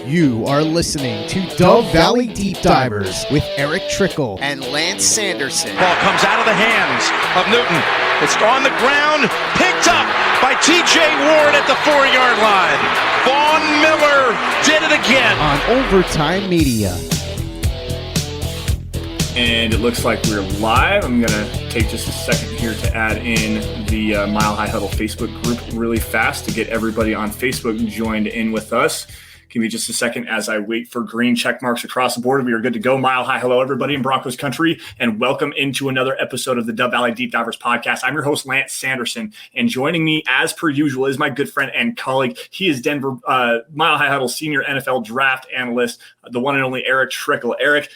You are listening to Dove Valley Deep Divers with Erick Trickel and Lance Sanderson. Ball comes out of the hands of Newton. It's on the ground, picked up by T.J. Ward at the 4-yard line. Vaughn Miller did it again. On Overtime Media. And it looks like we're live. I'm going to take just a second here to add in the Mile High Huddle Facebook group really fast to get everybody on Facebook joined in with us. Give me just a second as I wait for green check marks across the board. We are good to go. Mile High, hello, everybody in Broncos country, and welcome into another episode of the Dove Valley Deep Divers podcast. I'm your host, Lance Sanderson, and joining me, as per usual, is my good friend and colleague. He is Denver Mile High Huddle senior NFL draft analyst, the one and only Erick Trickel. Erick,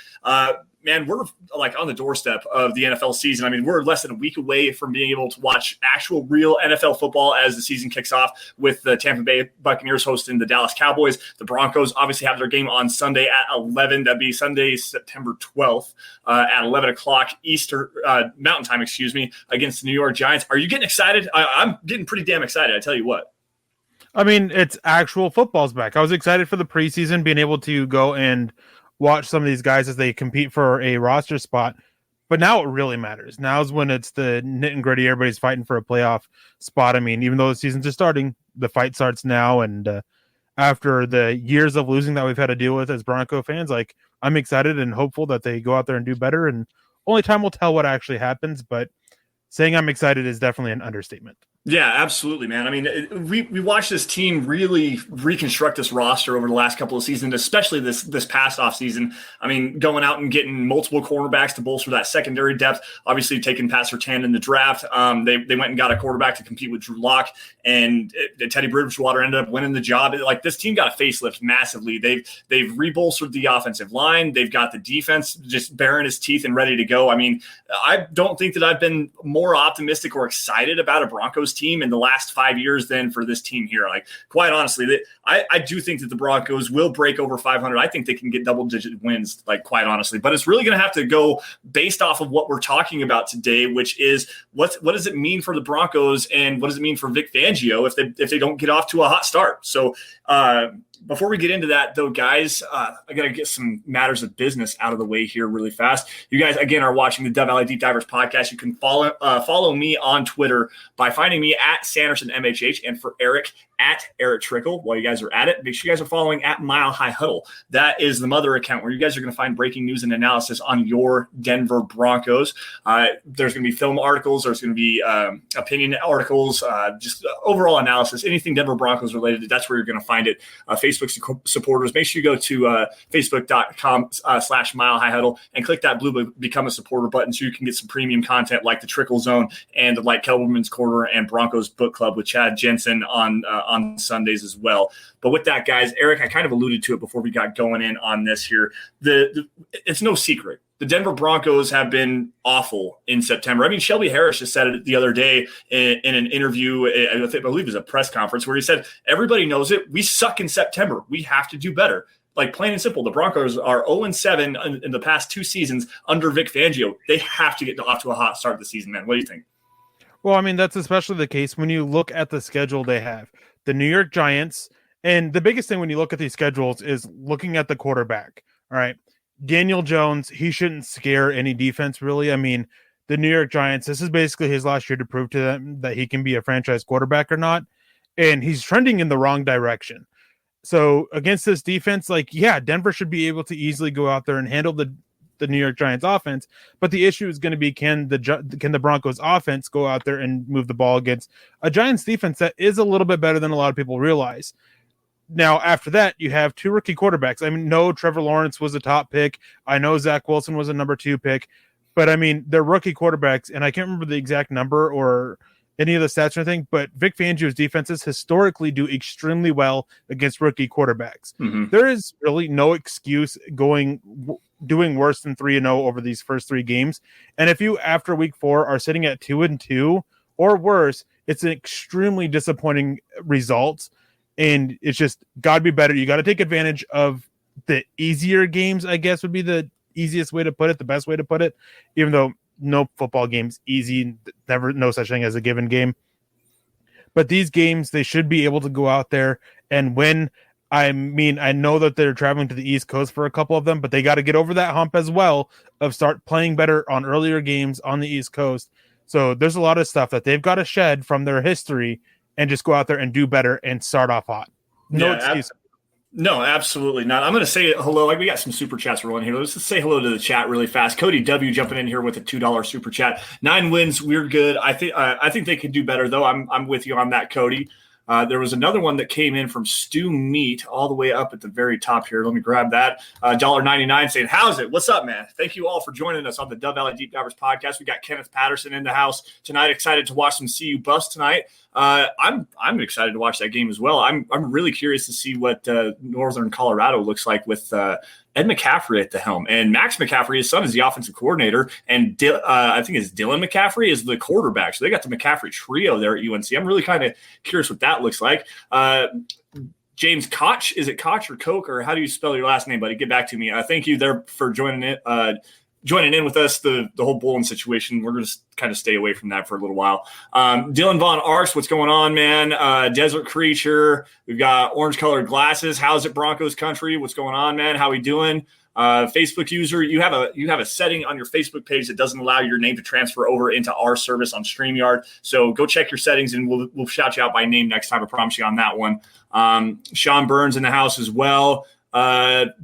man, we're like on the doorstep of the NFL season. I mean, we're less than a week away from being able to watch actual real NFL football as the season kicks off with the Tampa Bay Buccaneers hosting the Dallas Cowboys. The Broncos obviously have their game on Sunday at 11. That'd be Sunday, September 12th at 11 o'clock Eastern Mountain Time, against the New York Giants. Are you getting excited? I'm getting pretty damn excited, I tell you what. I mean, it's actual football's back. I was excited for the preseason, being able to go and watch some of these guys as they compete for a roster spot. But now it really matters. Now is when it's the nit and gritty. Everybody's fighting for a playoff spot. I mean, even though the season's just starting, the fight starts now. And after the years of losing that we've had to deal with as Bronco fans, like, I'm excited and hopeful that they go out there and do better. And only time will tell what actually happens. But saying I'm excited is definitely an understatement. Yeah, absolutely, man. I mean, we watched this team really reconstruct this roster over the last couple of seasons, especially this past offseason. I mean, going out and getting multiple cornerbacks to bolster that secondary depth, obviously taking Pat Surtain in the draft. They went and got a quarterback to compete with Drew Lock, and Teddy Bridgewater ended up winning the job. Like, this team got a facelift massively. They've rebolstered the offensive line. They've got the defense just baring its teeth and ready to go. I mean, I don't think that I've been more optimistic or excited about a Broncos team in the last 5 years than for this team here. Like, quite honestly, I do think that the Broncos will break over 500. I think they can get double-digit wins, like, quite honestly. But it's really going to have to go based off of what we're talking about today, which is what does it mean for the Broncos and what does it mean for Vic Fangio if they don't get off to a hot start. So before we get into that, though, guys, I got to get some matters of business out of the way here really fast. You guys, again, are watching the Dove Valley Deep Divers podcast. You can follow me on Twitter by finding me at Sanderson MHH, and for Erick, at Erick Trickel. While you guys are at it, make sure you guys are following at Mile High Huddle. That is the mother account where you guys are going to find breaking news and analysis on your Denver Broncos. There's going to be film articles. There's going to be opinion articles, just overall analysis, anything Denver Broncos related. That's where you're going to find it. Facebook supporters, make sure you go to facebook.com/Mile High Huddle and click that blue Become a Supporter button so you can get some premium content like the Trickel Zone and like Kelberman's Corner and Broncos Book Club with Chad Jensen on Sundays as well. But with that, guys, Erick, I kind of alluded to it before we got going in on this here. It's no secret. The Denver Broncos have been awful in September. I mean, Shelby Harris just said it the other day in an interview, I believe it was a press conference, where he said, everybody knows it. We suck in September. We have to do better. Like, plain and simple, the Broncos are 0-7 in the past 2 seasons under Vic Fangio. They have to get off to a hot start this season, man. What do you think? Well, I mean, that's especially the case when you look at the schedule they have. The New York Giants, and the biggest thing when you look at these schedules is looking at the quarterback. All right. Daniel Jones, he shouldn't scare any defense, really. I mean, the New York Giants, this is basically his last year to prove to them that he can be a franchise quarterback or not. And he's trending in the wrong direction. So against this defense, like, yeah, Denver should be able to easily go out there and handle the New York Giants offense. But the issue is going to be, can the Broncos offense go out there and move the ball against a Giants defense that is a little bit better than a lot of people realize. Now, after that, you have 2 rookie quarterbacks. I mean, no, Trevor Lawrence was a top pick. I know Zach Wilson was a number 2 pick. But, I mean, they're rookie quarterbacks, and I can't remember the exact number or any of the stats or anything, but Vic Fangio's defenses historically do extremely well against rookie quarterbacks. Mm-hmm. There is really no excuse doing worse than 3-0 over these first 3 games. And if you, after week 4, are sitting at 2-2 or worse, it's an extremely disappointing result. And it's just got to be better. You got to take advantage of the easier games, I guess would be the easiest way to put it, the best way to put it, even though no football game's easy, never, no such thing as a given game. But these games, they should be able to go out there and win. I mean, I know that they're traveling to the East Coast for a couple of them, but they got to get over that hump as well of start playing better on earlier games on the East Coast. So there's a lot of stuff that they've got to shed from their history and just go out there and do better and start off hot. No excuse. No, absolutely not. I'm going to say hello. Like, we got some super chats rolling here. Let's just say hello to the chat really fast. Cody W jumping in here with a $2 super chat. 9 wins. We're good. I think they could do better though. I'm with you on that, Cody. There was another one that came in from Stu Meat all the way up at the very top here. Let me grab that. $1.99 saying, how's it? What's up, man? Thank you all for joining us on the Dove Valley Deep Divers podcast. We got Kenneth Patterson in the house tonight. Excited to watch some CU Buffs tonight. I'm excited to watch that game as well. I'm really curious to see what Northern Colorado looks like with Ed McCaffrey at the helm. And Max McCaffrey, his son, is the offensive coordinator, and I think it's Dylan McCaffrey is the quarterback. So they got the McCaffrey trio there at UNC. I'm really kind of curious what that looks like. James Koch, is it Koch or Koch, or how do you spell your last name, buddy? Get back to me. Thank you there for joining in with us, the whole Bullen situation. We're going to kind of stay away from that for a little while. Dylan Von Arks, what's going on, man? Desert Creature. We've got orange-colored glasses. How's it, Broncos country? What's going on, man? How we doing? Facebook user, you have a setting on your Facebook page that doesn't allow your name to transfer over into our service on StreamYard. So go check your settings, and we'll shout you out by name next time. I promise you on that one. Sean Burns in the house as well.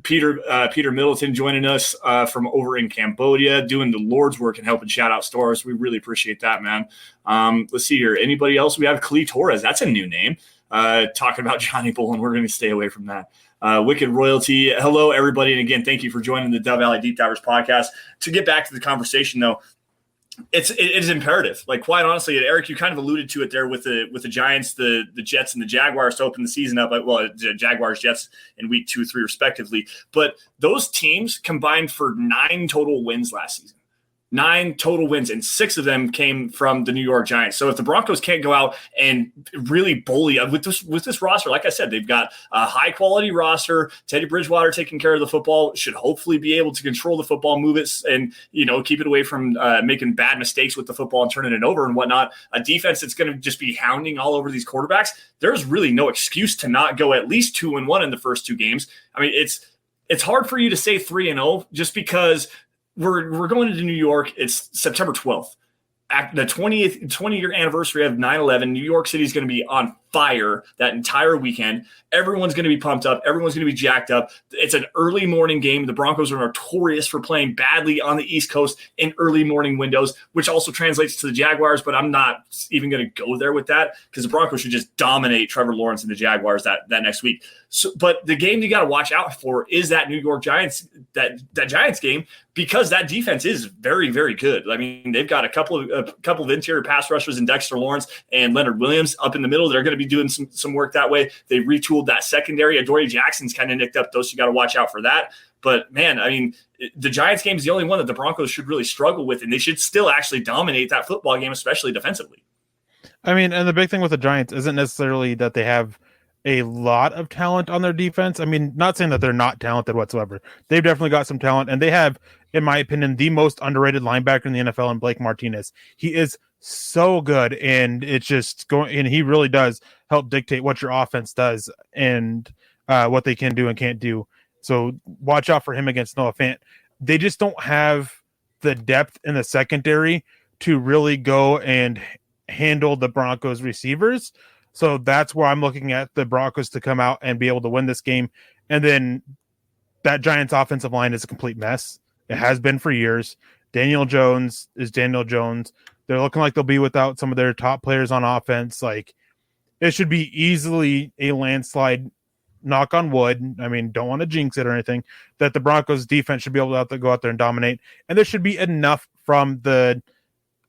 Peter Middleton joining us from over in Cambodia, doing the Lord's work and helping shout out stores. We really appreciate that, man. Let's see here. Anybody else? We have Klee Torres. That's a new name. Talking about Johnny Bullen. We're going to stay away from that. Wicked Royalty. Hello, everybody. And again, thank you for joining the Dove Valley Deep Divers podcast. To get back to the conversation, though, it is imperative. Like, quite honestly, Eric, you kind of alluded to it there with the Giants, the Jets, and the Jaguars to open the season up. Well, Jaguars, Jets in week 2, 3, respectively. But those teams combined for 9 total wins last season. 9 total wins, and 6 of them came from the New York Giants. So if the Broncos can't go out and really bully with this roster, like I said, they've got a high-quality roster. Teddy Bridgewater taking care of the football, should hopefully be able to control the football, move it, and keep it away from making bad mistakes with the football and turning it over and whatnot. A defense that's going to just be hounding all over these quarterbacks. There's really no excuse to not go at least 2-1 in the first 2 games. I mean, it's hard for you to say 3-0 just because we're going to New York. It's September 12th. At the 20-year anniversary of 9/11, New York City is going to be on fire that entire weekend. Everyone's going to be pumped up. Everyone's going to be jacked up. It's an early morning game. The Broncos are notorious for playing badly on the East Coast in early morning windows, which also translates to the Jaguars, but I'm not even going to go there with that because the Broncos should just dominate Trevor Lawrence and the Jaguars that next week. So, but the game you got to watch out for is that New York Giants, that Giants game, because that defense is very, very good. I mean, they've got a couple of interior pass rushers in Dexter Lawrence and Leonard Williams up in the middle. They're going to be doing some work that way. They retooled that secondary. Adoree Jackson's kind of nicked up those, so you got to watch out for that. But, man, I mean, the Giants game is the only one that the Broncos should really struggle with, and they should still actually dominate that football game, especially defensively. I mean, and the big thing with the Giants isn't necessarily that they have a lot of talent on their defense. I mean, not saying that they're not talented whatsoever. They've definitely got some talent, and they have, in my opinion, the most underrated linebacker in the NFL in Blake Martinez. He is so good, and it's just going, and he really does help dictate what your offense does and what they can do and can't do. So watch out for him against Noah Fant. They just don't have the depth in the secondary to really go and handle the Broncos receivers. So that's where I'm looking at the Broncos to come out and be able to win this game. And then that Giants offensive line is a complete mess. It has been for years. Daniel Jones is Daniel Jones. They're looking like they'll be without some of their top players on offense. Like, it should be easily a landslide, knock on wood. I mean, don't want to jinx it or anything, that the Broncos defense should be able to go out there and dominate. And there should be enough from the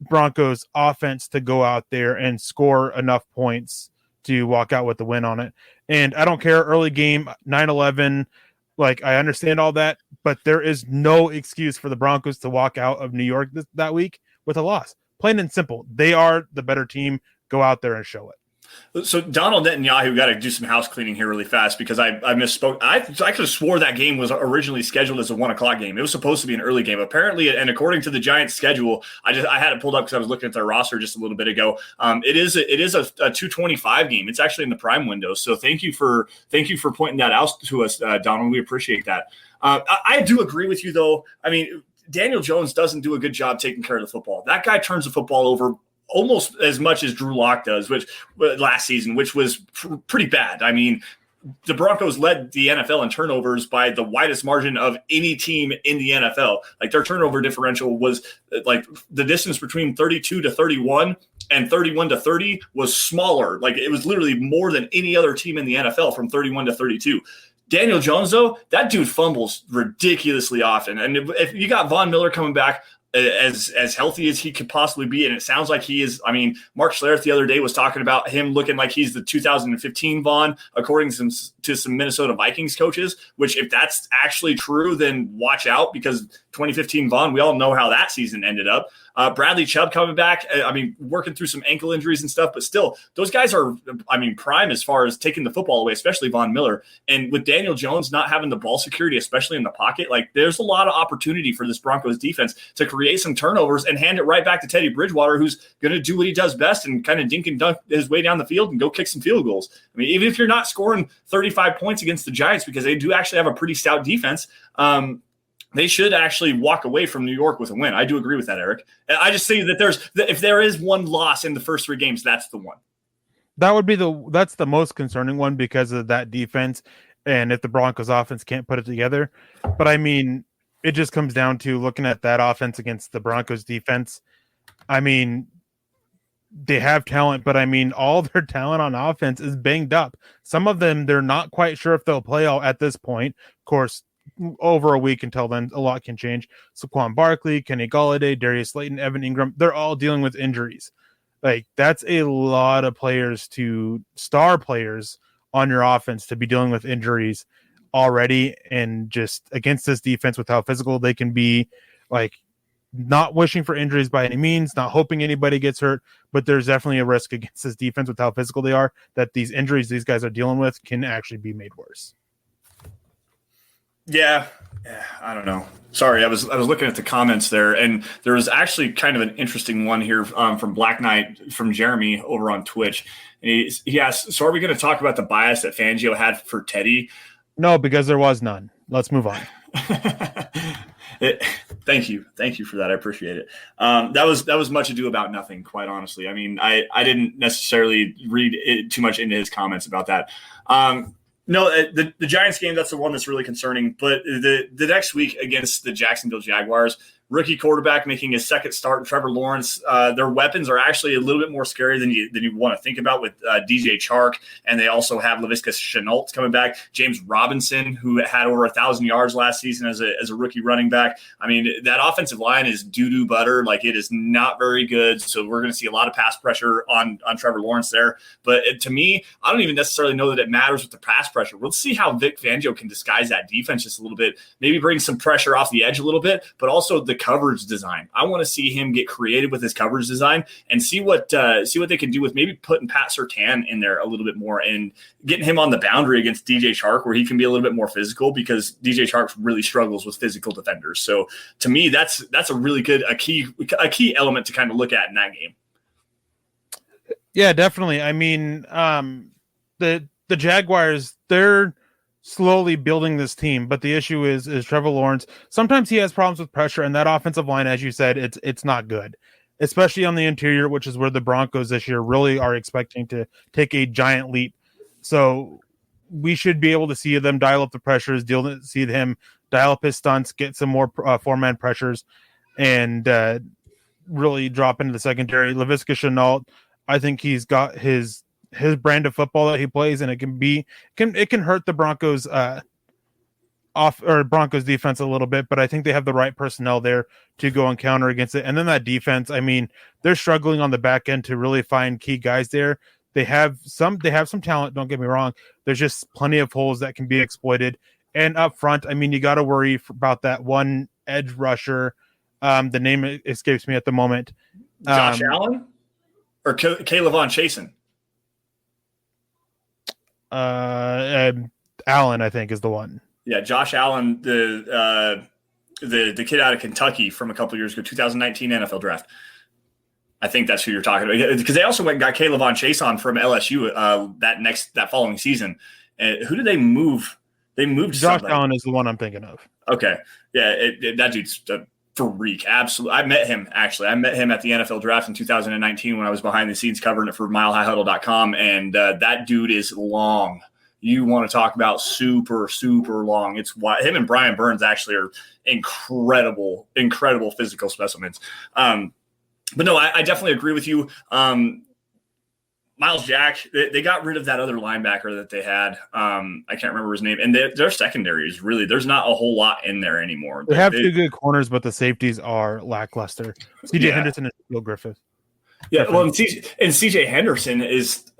Broncos offense to go out there and score enough points to walk out with the win on it. And I don't care, early game, 9/11, like, I understand all that, but there is no excuse for the Broncos to walk out of New York that week with a loss. Plain and simple. They are the better team. Go out there and show it. So Donald Netanyahu got to do some house cleaning here really fast because I misspoke. I could have swore that game was originally scheduled as a 1:00 game. It was supposed to be an early game. Apparently, and according to the Giants' schedule, I had it pulled up because I was looking at their roster just a little bit ago. It is a 2:25 game. It's actually in the prime window. So thank you for pointing that out to us, Donald. We appreciate that. I do agree with you though. I mean, Daniel Jones doesn't do a good job taking care of the football. That guy turns the football over almost as much as Drew Lock does, which last season, which was pretty bad. I mean, the Broncos led the NFL in turnovers by the widest margin of any team in the NFL. Like their turnover differential was like the distance between 32 to 31 and 31 to 30 was smaller. Like it was literally more than any other team in the NFL from 31 to 32. Daniel Jones, though, that dude fumbles ridiculously often. And if you got Von Miller coming back as healthy as he could possibly be, and it sounds like he is. I mean, Mark Schlereth the other day was talking about him looking like he's the 2015 Von, according to some Minnesota Vikings coaches, which if that's actually true, then watch out because 2015 Von, we all know how that season ended up. Bradley Chubb coming back, I mean, working through some ankle injuries and stuff, but still, those guys are, I mean, prime as far as taking the football away, especially Von Miller. And with Daniel Jones not having the ball security, especially in the pocket, like there's a lot of opportunity for this Broncos defense to create some turnovers and hand it right back to Teddy Bridgewater, who's going to do what he does best and kind of dink and dunk his way down the field and go kick some field goals. I mean, even if you're not scoring 35 points against the Giants, because they do actually have a pretty stout defense, they should actually walk away from New York with a win. I do agree with that, Eric. I just say that if there is one loss in the first 3 games, that's the one. That's the most concerning one because of that defense, and if the Broncos offense can't put it together. But I mean, it just comes down to looking at that offense against the Broncos defense. I mean, they have talent, but I mean, all their talent on offense is banged up. Some of them, they're not quite sure if they'll play all at this point. Of course, over a week until then, a lot can change. Saquon Barkley, Kenny Golladay, Darius Slayton, Evan Ingram, they're all dealing with injuries. Like, that's a lot of star players on your offense to be dealing with injuries already, and just against this defense with how physical they can be, like, not wishing for injuries by any means, not hoping anybody gets hurt, but there's definitely a risk against this defense with how physical they are that these injuries these guys are dealing with can actually be made worse. Yeah, I don't know. Sorry, I was looking at the comments there, and there was actually kind of an interesting one here from Black Knight, from Jeremy over on Twitch. And he asked, so are we going to talk about the bias that Fangio had for Teddy? No, because there was none. Let's move on. Thank you for that. I appreciate it. That was much ado about nothing, quite honestly. I mean, I didn't necessarily read too much into his comments about that. No, the Giants game, that's the one that's really concerning. But the next week against the Jacksonville Jaguars, rookie quarterback making his second start, Trevor Lawrence, their weapons are actually a little bit more scary than you want to think about with DJ Chark. And they also have Laviska Shenault coming back. James Robinson, who had over 1,000 yards last season as a rookie running back. I mean, that offensive line is doo-doo butter. Like, it is not very good. So we're going to see a lot of pass pressure on Trevor Lawrence there. But to me, I don't even necessarily know that it matters with the pass pressure. We'll see how Vic Fangio can disguise that defense just a little bit, maybe bring some pressure off the edge a little bit, but also the coverage design. I want to see him get creative with his coverage design and see what they can do with maybe putting Pat Surtain in there a little bit more and getting him on the boundary against DJ Chark, where he can be a little bit more physical, because DJ Chark really struggles with physical defenders. So to me, that's a really good a key element to kind of look at in that game. Yeah, definitely. I mean, the Jaguars, they're slowly building this team, but the issue is Trevor Lawrence. Sometimes he has problems with pressure, and that offensive line, as you said, it's not good, especially on the interior, which is where the Broncos this year really are expecting to take a giant leap. So we should be able to see them dial up the pressures, see him dial up his stunts, get some more four-man pressures, and really drop into the secondary. Laviska Shenault, I think he's got his brand of football that he plays, and it can hurt the Broncos Broncos defense a little bit, but I think they have the right personnel there to go and counter against it. And then that defense, I mean, they're struggling on the back end to really find key guys there. They have some talent, don't get me wrong. There's just plenty of holes that can be exploited. And up front, I mean, you got to worry about that one edge rusher. The name escapes me at the moment. Josh Allen or Caleb Von Chasen? Allen, I think, is the one. Yeah, Josh Allen, the kid out of Kentucky from a couple years ago, 2019 NFL draft. I think that's who you're talking about, because they also went and got Kayvon Chason from LSU that following season. And who did they move? They moved Josh Allen is the one I'm thinking of. Okay, yeah, that dude's a freak. Absolutely, I met him actually. I met him at the NFL draft in 2019 when I was behind the scenes covering it for MileHighHuddle.com, and that dude is long. You want to talk about super, super long. It's why him and Brian Burns actually are incredible physical specimens. But no, I definitely agree with you. Miles Jack, they got rid of that other linebacker that they had. I can't remember his name. And their secondary is really, there's not a whole lot in there anymore. They have two good corners, but the safeties are lackluster. CJ Henderson and Shaquille Griffin. Yeah, well, and CJ Henderson is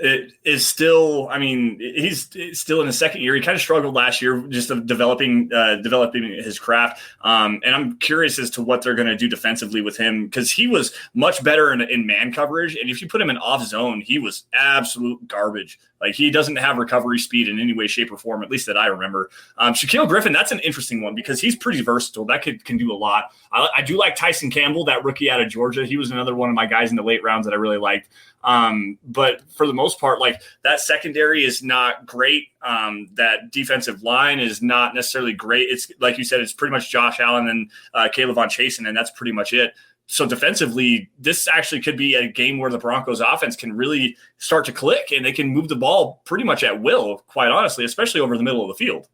still. I mean, he's still in his second year. He kind of struggled last year, just of developing his craft. And I'm curious as to what they're going to do defensively with him, because he was much better in man coverage, and if you put him in off zone, he was absolute garbage. Like, he doesn't have recovery speed in any way, shape, or form, at least that I remember. Shaquille Griffin, that's an interesting one because he's pretty versatile. That kid can do a lot. I do like Tyson Campbell, that rookie out of Georgia. He was another one of my guys in the late rounds that I really liked. But for the most part, like, that secondary is not great. That defensive line is not necessarily great. It's like you said, it's pretty much Josh Allen and Kayvon Chason, and that's pretty much it. So defensively, this actually could be a game where the Broncos offense can really start to click, and they can move the ball pretty much at will, quite honestly, especially over the middle of the field.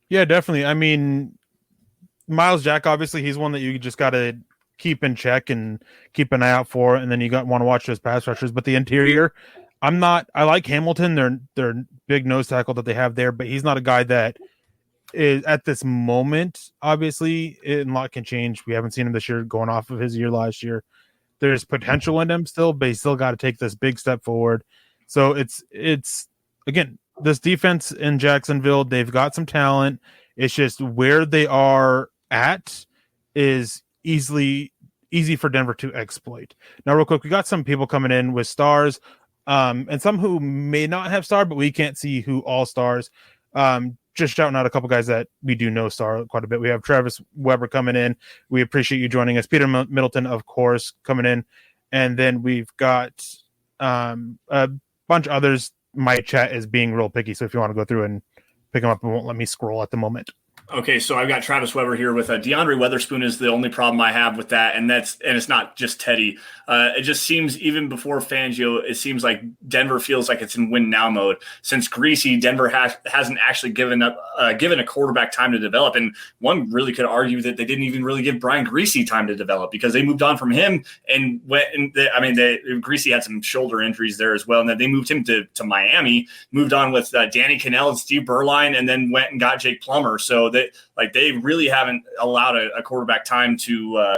Yeah, definitely. I mean, Miles Jack, obviously, he's one that you just got to keep in check and keep an eye out for, and then you want to watch those pass rushers. But the interior, I like Hamilton, their big nose tackle that they have there, but he's not a guy that is at this moment. Obviously, a lot can change. We haven't seen him this year going off of his year last year. There's potential in him still, but he's still got to take this big step forward. So it's again, this defense in Jacksonville, they've got some talent. It's just where they are at is easy for Denver to exploit. Now, real quick, we got some people coming in with stars, and some who may not have star, but we can't see who all stars. Just shouting out a couple guys that we do know star quite a bit. We have Travis Weber coming in. We appreciate you joining us. Peter Middleton, of course, coming in. And then we've got a bunch of others. My chat is being real picky, so if you want to go through and pick them up, it won't let me scroll at the moment. Okay, so I've got Travis Weber here with DeAndre Weatherspoon is the only problem I have with that, and it's not just Teddy. It just seems, even before Fangio, it seems like Denver feels like it's in win now mode. Since Greasy, Denver hasn't actually given a quarterback time to develop, and one really could argue that they didn't even really give Brian Greasy time to develop because they moved on from him and went. And Greasy had some shoulder injuries there as well, and then they moved him to Miami, moved on with Danny Cannell and Steve Berline, and then went and got Jake Plummer. So they really haven't allowed a quarterback time to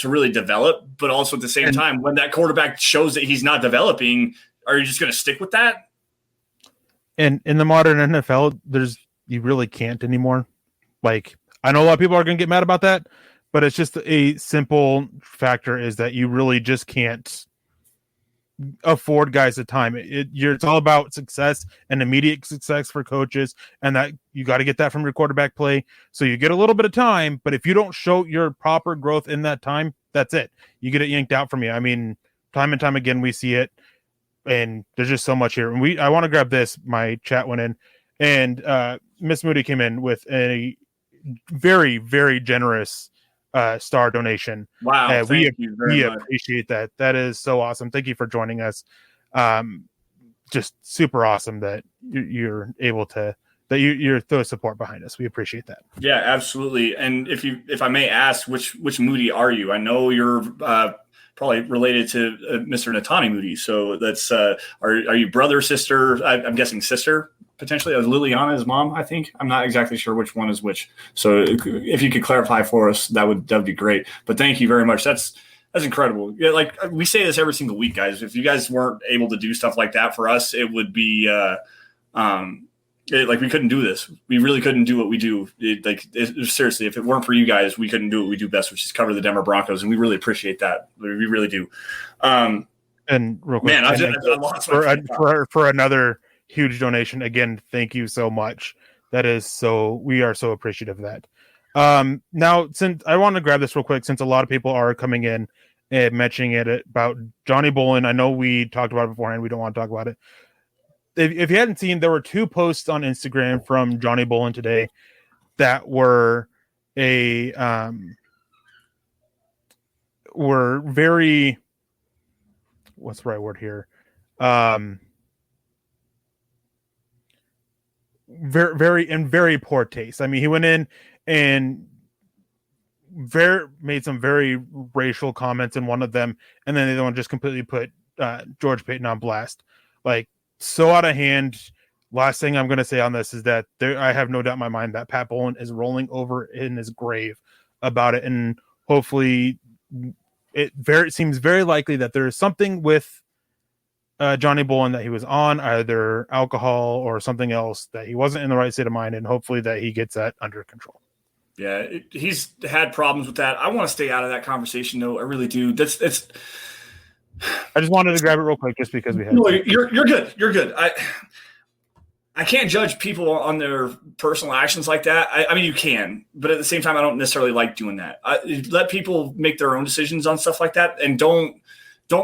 really develop, but also at the same time, when that quarterback shows that he's not developing, are you just going to stick with that? And in the modern NFL, you really can't anymore. Like, I know a lot of people are going to get mad about that, but it's just a simple factor is that you really just can't afford guys the time. It's all about success and immediate success for coaches, and that you got to get that from your quarterback play. So you get a little bit of time, but if you don't show your proper growth in that time, that's it. You get it yanked out from you. I mean, time and time again, we see it, and there's just so much here. And I want to grab this. My chat went in, and Miss Moody came in with a very, very generous star donation. Wow. We appreciate that. That is so awesome. Thank you for joining us. Just super awesome that you're able to, that you're throw support behind us. We appreciate that. Yeah, absolutely. And if I may ask, which Moody are you? I know you're probably related to Mr. Natani Moody. So that's are you brother, sister? I'm guessing sister. Potentially, Liliana, his mom, I think. I'm not exactly sure which one is which. So if you could clarify for us, that would be great. But thank you very much. That's incredible. Yeah, like we say this every single week, guys. If you guys weren't able to do stuff like that for us, it would be like we couldn't do this. We really couldn't do what we do. Seriously, if it weren't for you guys, we couldn't do what we do best, which is cover the Denver Broncos, and we really appreciate that. We really do. And real quick, Man, I lost my for another huge donation. Again, thank you so much. We are so appreciative of that. Now, since I want to grab this real quick, since a lot of people are coming in and mentioning it about Johnny Bolin. I know we talked about it beforehand. We don't want to talk about it. If you hadn't seen, there were 2 posts on Instagram from Johnny Bolin today that were were very, what's the right word here? Very poor taste. I mean, he went in and made some very racial comments in one of them, and then the other one just completely put George Paton on blast. Like, so out of hand. Last thing I'm going to say on this is that I have no doubt in my mind that Pat Bolin is rolling over in his grave about it, and hopefully it seems very likely that there is something with Johnny Bolin that he was on, either alcohol or something else, that he wasn't in the right state of mind, and hopefully that he gets that under control. Yeah, he's had problems with that. I want to stay out of that conversation, though. I really do. I just wanted to grab it real quick just because we had. No, you're good. You're good. I can't judge people on their personal actions like that. I mean, you can, but at the same time, I don't necessarily like doing that. Let people make their own decisions on stuff like that, and don't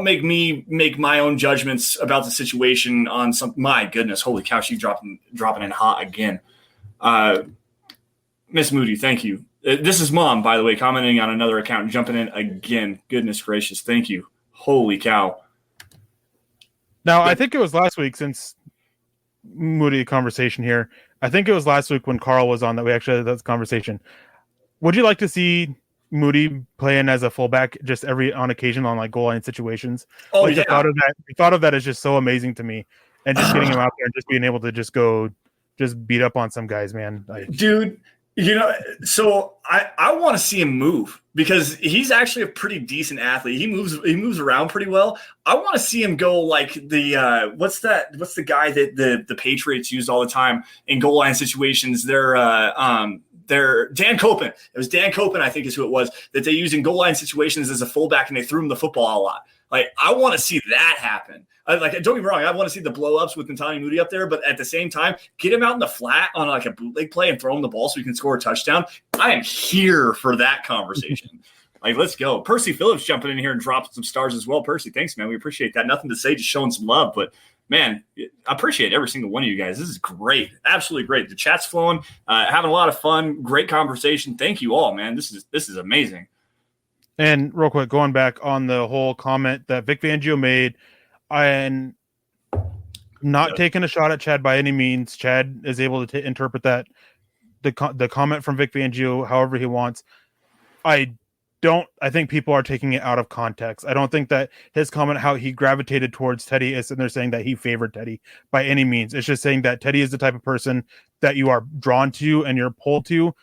make me make my own judgments about the situation on some. My goodness, holy cow, she's dropping in hot again. Miss Moody, thank you. This is Mom, by the way, commenting on another account and jumping in again. Goodness gracious, thank you. Holy cow. Now, I think it was last week, since Moody conversation here. I think it was last week when Carl was on that we actually had that conversation. Would you like to see Moody playing as a fullback just on occasion on like goal line situations? Oh, like, yeah. The thought of that is just so amazing to me. And just getting him out there and just being able to just beat up on some guys, man. Like, dude, so I want to see him move, because he's actually a pretty decent athlete. He moves around pretty well. I want to see him go like the what's the guy that the Patriots used all the time in goal line situations? They're Dan Copen. It was Dan Copen, I think is who it was, that they used in goal line situations as a fullback, and they threw him the football a lot. Like, I want to see that happen. Don't get me wrong, I want to see the blow-ups with Nantani Moody up there, but at the same time, get him out in the flat on like a bootleg play and throw him the ball so he can score a touchdown. I am here for that conversation. Like, let's go. Percy Phillips jumping in here and dropping some stars as well. Percy, thanks, man. We appreciate that. Nothing to say, just showing some love. But, man, I appreciate every single one of you guys. This is great. Absolutely great. The chat's flowing, having a lot of fun, great conversation. Thank you all, man. This is amazing. And real quick, going back on the whole comment that Vic Fangio made, and not taking a shot at Chad by any means. Chad is able to interpret that the comment from Vic Fangio however he wants. I think people are taking it out of context. I don't think that his comment, how he gravitated towards Teddy, is, and they're saying that he favored Teddy by any means. It's just saying that Teddy is the type of person that you are drawn to and you're pulled to,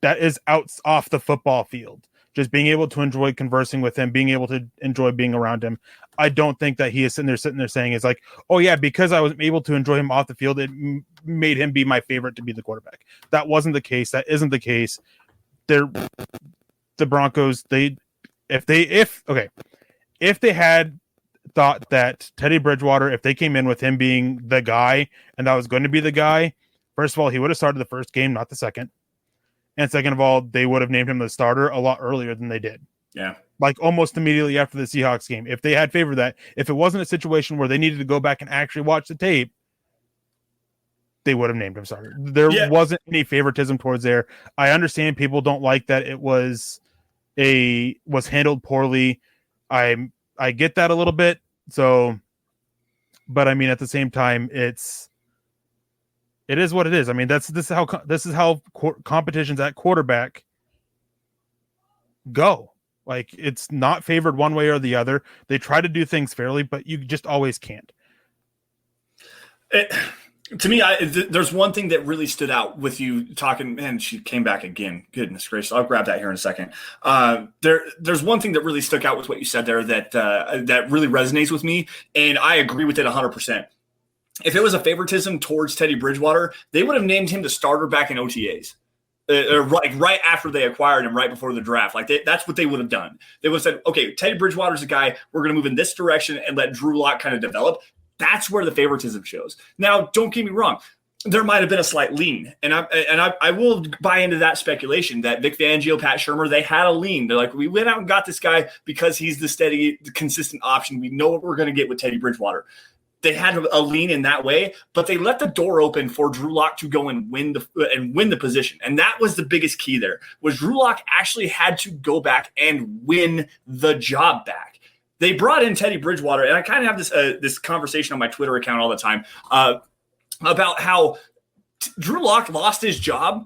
that is off the football field. Just being able to enjoy conversing with him, being able to enjoy being around him. I don't think that he is sitting there saying is like, oh yeah, because I was able to enjoy him off the field, it made him be my favorite to be the quarterback. That wasn't the case. That isn't the case. The Broncos, if they had thought that Teddy Bridgewater, if they came in with him being the guy and that was going to be the guy, first of all, he would have started the first game, not the second. And second of all, they would have named him the starter a lot earlier than they did. Yeah. Like almost immediately after the Seahawks game. If they had favored that, if it wasn't a situation where they needed to go back and actually watch the tape, they would have named him starter. There wasn't any favoritism towards there. I understand people don't like that it was handled poorly. I get that a little bit. So, but I mean, at the same time, it is what it is. I mean, this is how competitions at quarterback go. Like, it's not favored one way or the other. They try to do things fairly, but you just always can't. To me, there's one thing that really stood out with you talking, and she came back again. Goodness gracious. I'll grab that here in a second. There's one thing that really stuck out with what you said there that really resonates with me, and I agree with it 100%. If it was a favoritism towards Teddy Bridgewater, they would have named him the starter back in OTAs. right after they acquired him, right before the draft. Like that's what they would have done. They would have said, okay, Teddy Bridgewater's a guy. We're going to move in this direction and let Drew Lock kind of develop. That's where the favoritism shows. Now, don't get me wrong. There might have been a slight lean, and I will buy into that speculation that Vic Fangio, Pat Shurmur, they had a lean. They're like, we went out and got this guy because he's the steady, consistent option. We know what we're going to get with Teddy Bridgewater. They had a lean in that way, but they let the door open for Drew Lock to go and win the position, and that was the biggest key. There was Drew Lock actually had to go back and win the job back. They brought in Teddy Bridgewater, and I kind of have this conversation on my Twitter account all the time about how Drew Lock lost his job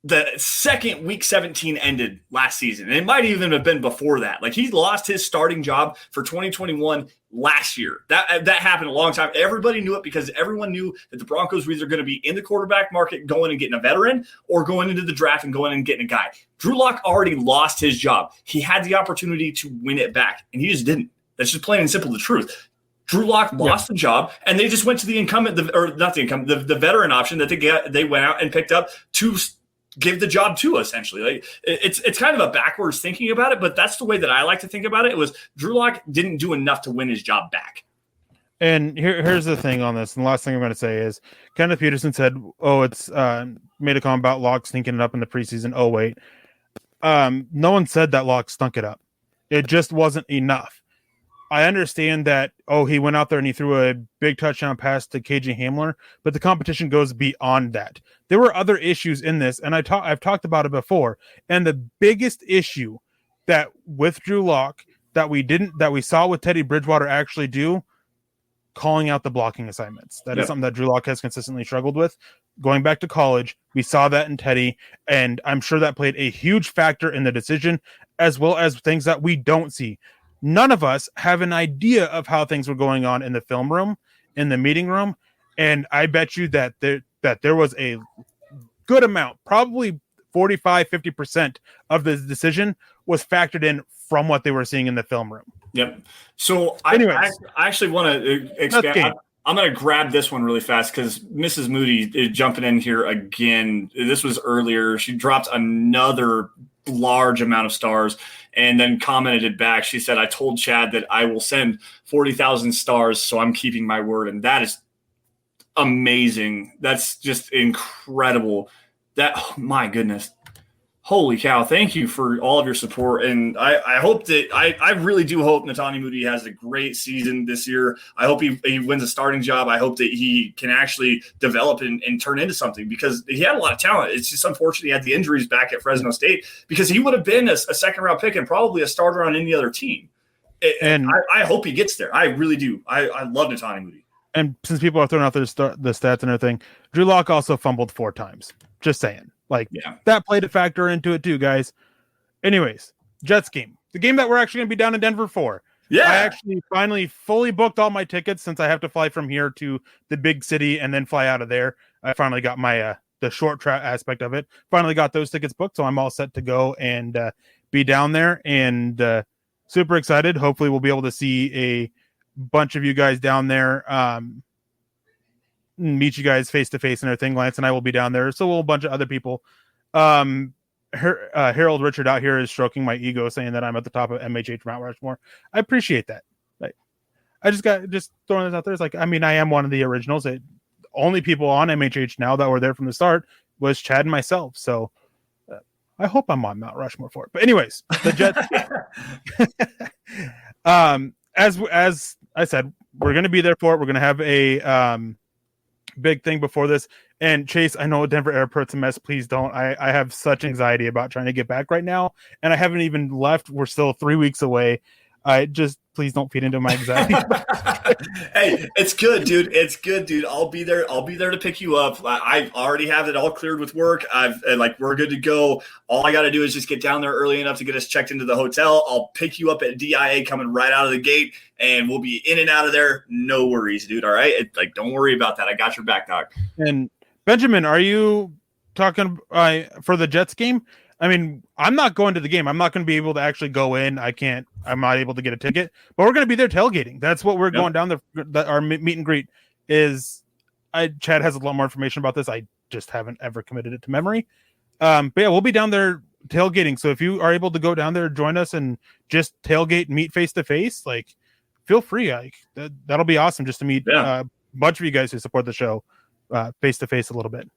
the second week 17 ended last season. And it might even have been before that. Like, he lost his starting job for 2021 last year. That happened a long time. Everybody knew it because everyone knew that the Broncos were either going to be in the quarterback market going and getting a veteran or going into the draft and going and getting a guy. Drew Lock already lost his job. He had the opportunity to win it back, and he just didn't. That's just plain and simple the truth. Drew Lock lost the job, and they just went to the incumbent, the veteran option that they went out and picked up to give the job to, essentially. Like, it's kind of a backwards thinking about it, but that's the way that I like to think about it. It was Drew Lock didn't do enough to win his job back. And here's the thing on this, and the last thing I'm going to say is Kenneth Peterson said, it's made a comment about Lock stinking it up in the preseason. Oh, wait. No one said that Lock stunk it up. It just wasn't enough. I understand that, he went out there and he threw a big touchdown pass to KJ Hamler, but the competition goes beyond that. There were other issues in this, and I've talked about it before. And the biggest issue that with Drew Lock that we saw with Teddy Bridgewater actually do, calling out the blocking assignments. That is something that Drew Lock has consistently struggled with. Going back to college, we saw that in Teddy, and I'm sure that played a huge factor in the decision, as well as things that we don't see. None of us have an idea of how things were going on in the film room, in the meeting room, and I bet you that there was a good amount, probably 45-50% of the decision was factored in from what they were seeing in the film room. Yep. So I actually want to expand. I'm going to grab this one really fast because Mrs. Moody is jumping in here again. This was earlier. She dropped another large amount of stars and then commented it back. She said, I told Chad that I will send 40,000 stars, so I'm keeping my word. And that is amazing. That's just incredible. My goodness. Holy cow. Thank you for all of your support. And I hope that I really do hope Netanya Moody has a great season this year. I hope he wins a starting job. I hope that he can actually develop and turn into something because he had a lot of talent. It's just unfortunate he had the injuries back at Fresno State because he would have been a second round pick and probably a starter on any other team. And I hope he gets there. I really do. I love Netanya Moody. And since people are throwing out the stats and everything, Drew Lock also fumbled 4 times. Just saying. That played a factor into it too, guys. Anyways, Jets game. The game that we're actually going to be down in Denver for. Yeah. I actually finally fully booked all my tickets since I have to fly from here to the big city and then fly out of there. I finally got my the short track aspect of it. Finally got those tickets booked, so I'm all set to go and be down there and super excited. Hopefully we'll be able to see a bunch of you guys down there. Meet you guys face to face and everything. Lance and I will be down there. So will a bunch of other people. Harold Richard out here is stroking my ego, saying that I'm at the top of MHH Mount Rushmore. I appreciate that. I just throwing this out there. It's I am one of the originals. Only people on MHH now that were there from the start was Chad and myself. So I hope I'm on Mount Rushmore for it. But anyways, the Jets. As I said, we're going to be there for it. We're going to have a big thing before this. And Chase, I know Denver airport's a mess. Please don't. I have such anxiety about trying to get back right now, and I haven't even left. We're still 3 weeks away. Please don't feed into my anxiety. Hey, it's good, dude. It's good, dude. I'll be there. I'll be there to pick you up. I already have it all cleared with work. We're good to go. All I got to do is just get down there early enough to get us checked into the hotel. I'll pick you up at DIA coming right out of the gate, and we'll be in and out of there. No worries, dude. All right. Don't worry about that. I got your back, dog. And Benjamin, are you talking for the Jets game? I'm not going to the game. I'm not going to be able to actually go in. I'm not able to get a ticket, but we're going to be there tailgating. That's what we're going down there. Our meet and greet is. Chad has a lot more information about this. I just haven't ever committed it to memory. But yeah, we'll be down there tailgating. So if you are able to go down there, join us and just tailgate, meet face to face, like feel free. Like that'll be awesome just to meet a bunch of you guys who support the show face to face a little bit.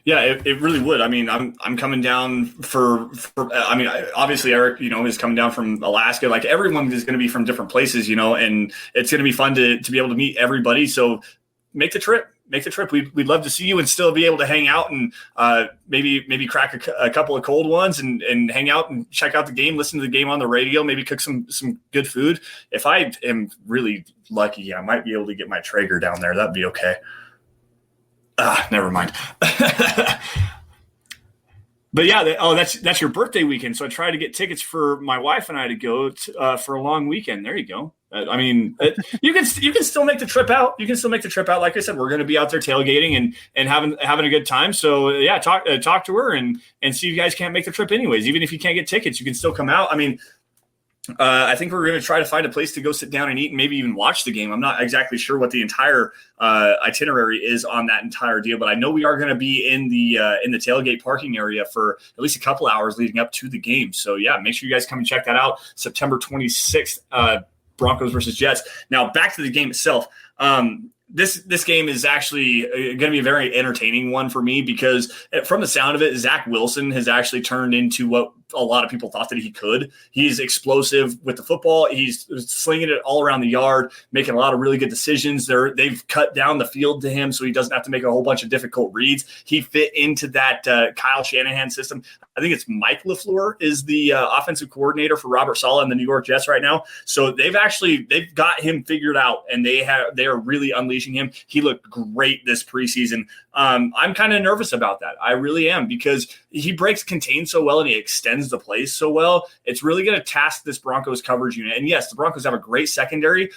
Yeah, it really would. I mean, I'm coming down for I mean, obviously Eric, is coming down from Alaska. Like everyone is going to be from different places, and it's going to be fun to be able to meet everybody. So make the trip. We'd love to see you and still be able to hang out and maybe crack a couple of cold ones and hang out and check out the game, listen to the game on the radio, maybe cook some good food. If I am really lucky, I might be able to get my Traeger down there. That'd be okay. Never mind. But yeah, that's your birthday weekend. So I tried to get tickets for my wife and I to go for a long weekend. There you go. I mean, you can still make the trip out. Like I said, we're going to be out there tailgating and having a good time. So yeah, talk to her and see if you guys can't make the trip anyways. Even if you can't get tickets, you can still come out. I mean, I think we're going to try to find a place to go sit down and eat and maybe even watch the game. I'm not exactly sure what the entire itinerary is on that entire deal, but I know we are going to be in the tailgate parking area for at least a couple hours leading up to the game. So yeah, make sure you guys come and check that out. September 26th, Broncos versus Jets. Now back to the game itself. This game is actually going to be a very entertaining one for me because from the sound of it, Zach Wilson has actually turned into what a lot of people thought that he could. He's explosive with the football. He's slinging it all around the yard, making a lot of really good decisions. They've cut down the field to him so he doesn't have to make a whole bunch of difficult reads. He fit into that Kyle Shanahan system. I think it's Mike LaFleur is the offensive coordinator for Robert Saleh and the New York Jets right now. So they've got him figured out, and they are really unleashing him. He looked great this preseason. I'm kind of nervous about that. I really am, because he breaks contain so well and he extends the plays so well. It's really going to task this Broncos coverage unit. And yes, the Broncos have a great secondary,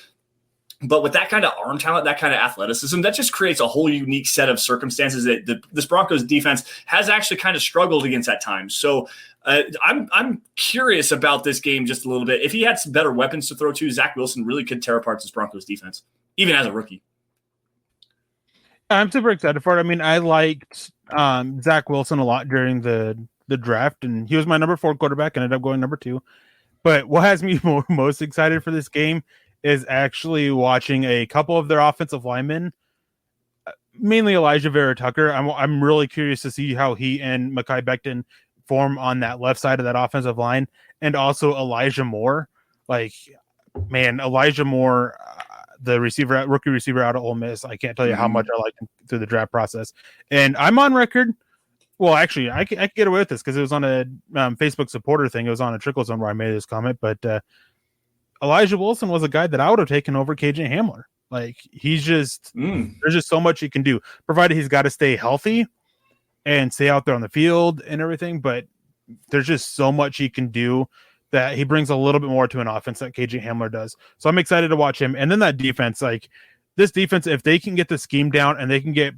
but with that kind of arm talent, that kind of athleticism, that just creates a whole unique set of circumstances that this Broncos defense has actually kind of struggled against at times. So I'm curious about this game just a little bit. If he had some better weapons to throw to, Zach Wilson really could tear apart this Broncos defense, even as a rookie. I'm super excited for it. I mean, I liked Zach Wilson a lot during the draft, and he was my number 4 quarterback, ended up going number 2. But what has me most excited for this game is actually watching a couple of their offensive linemen, mainly Elijah Vera Tucker. I'm really curious to see how he and Mekhi Becton form on that left side of that offensive line, and also Elijah Moore. Like, man, Elijah Moore, the rookie receiver out of Ole Miss. I can't tell you how much I liked him through the draft process. And I'm on record. Well, actually, I can get away with this because it was on a Facebook supporter thing. It was on a Trickel Zone where I made this comment. But Elijah Wilson was a guy that I would have taken over KJ Hamler. Like, he's just there's just so much he can do, provided he's got to stay healthy and stay out there on the field and everything. But there's just so much he can do that he brings a little bit more to an offense that KJ Hamler does. So I'm excited to watch him. And then that defense, like this defense, if they can get the scheme down and they can get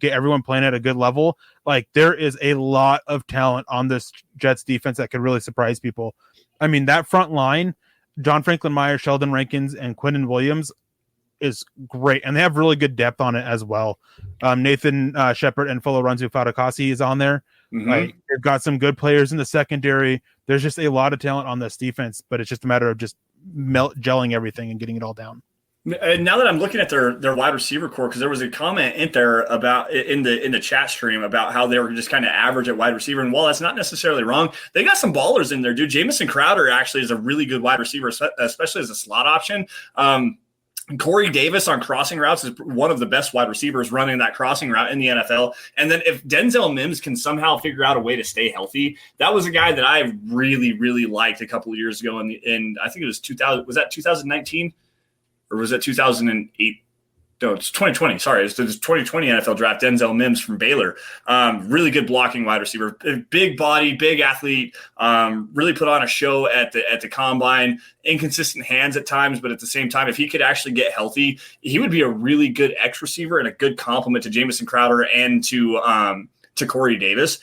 everyone playing at a good level, like there is a lot of talent on this Jets defense that could really surprise people. I mean, that front line, John Franklin Meyer, Sheldon Rankins, and Quinnen Williams is great. And they have really good depth on it as well. Nathan Shepard and Folorenzo Fatukasi is on there. Like, they've got some good players in the secondary. There's just a lot of talent on this defense, but it's just a matter of just gelling everything and getting it all down. And now that I'm looking at their wide receiver core, because there was a comment in there about in the chat stream about how they were just kind of average at wide receiver, and while that's not necessarily wrong, they got some ballers in there, dude. Jamison Crowder actually is a really good wide receiver, especially as a slot option. Corey Davis on crossing routes is one of the best wide receivers running that crossing route in the NFL. And then if Denzel Mims can somehow figure out a way to stay healthy, that was a guy that I really, really liked a couple of years ago. And I think it was 2000. Was that 2019 or was that 2008? No, it's 2020. Sorry, it's the 2020 NFL draft. Denzel Mims from Baylor, really good blocking wide receiver, big body, big athlete. Really put on a show at the combine. Inconsistent hands at times, but at the same time, if he could actually get healthy, he would be a really good X receiver and a good complement to Jamison Crowder and to Corey Davis.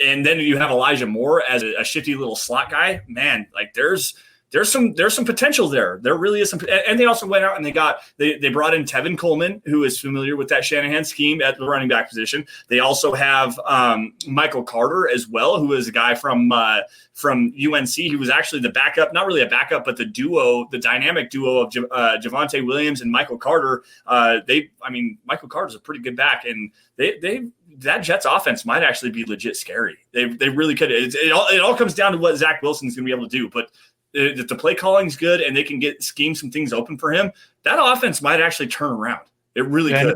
And then you have Elijah Moore as a shifty little slot guy. Man, like there's there's some potential there. There really is some, and they also went out and they brought in Tevin Coleman, who is familiar with that Shanahan scheme at the running back position. They also have Michael Carter as well, who is a guy from UNC. He was actually the backup, not really a backup, but the dynamic duo of Javonte Williams and Michael Carter. Michael Carter's a pretty good back, and that Jets offense might actually be legit scary. They really could. It all comes down to what Zach Wilson's going to be able to do, but if the play calling's good and they can scheme some things open for him, that offense might actually turn around. It really could.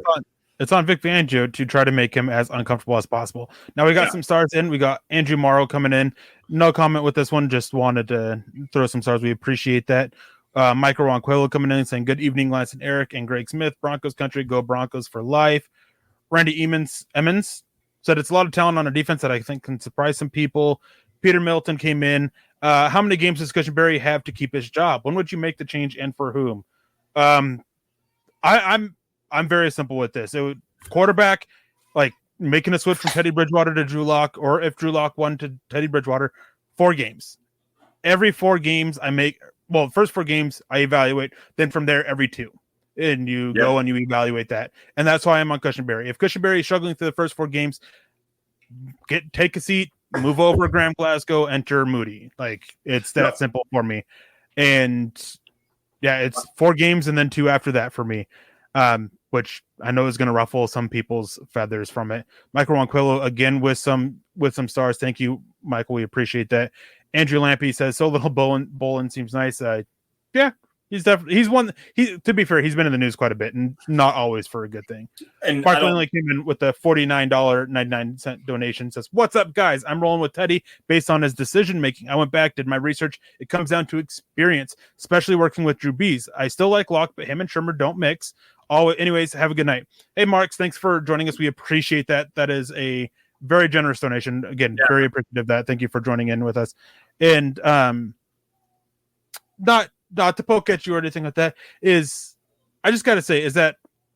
It's on Vic Fangio to try to make him as uncomfortable as possible. Now we got some stars in. We got Andrew Morrow coming in. No comment with this one. Just wanted to throw some stars. We appreciate that. Michael Ronquillo coming in saying, good evening, Lance and Eric and Greg Smith. Broncos country, go Broncos for life. Randy Emmons said it's a lot of talent on a defense that I think can surprise some people. Peter Milton came in. How many games does Cushenberry have to keep his job? When would you make the change and for whom? I'm very simple with this. It would quarterback, like making a switch from Teddy Bridgewater to Drew Lock, or if Drew Lock won to Teddy Bridgewater, 4 games. Every 4 games first 4 games I evaluate, then from there every 2. And you go and you evaluate that. And that's why I'm on Cushenberry. If Cushenberry is struggling through the first 4 games, take a seat, move over Graham Glasgow, enter Moody. Like, it's that simple for me. And it's 4 games and then 2 after that for me, which I know is going to ruffle some people's feathers from it. Michael Ronquillo again with some stars. Thank you, Michael. We appreciate that. Andrew Lampy says, so little Bolin seems nice. To be fair, he's been in the news quite a bit and not always for a good thing. And Mark Lindley came in with the $49.99 donation, says, what's up, guys? I'm rolling with Teddy based on his decision making. I went back, did my research. It comes down to experience, especially working with Drew Brees. I still like Locke, but him and Shermer don't mix. Anyways, have a good night. Hey, Marks, thanks for joining us. We appreciate that. That is a very generous donation. Again, very appreciative of that. Thank you for joining in with us. And not to poke at you or anything like that, I just got to say is that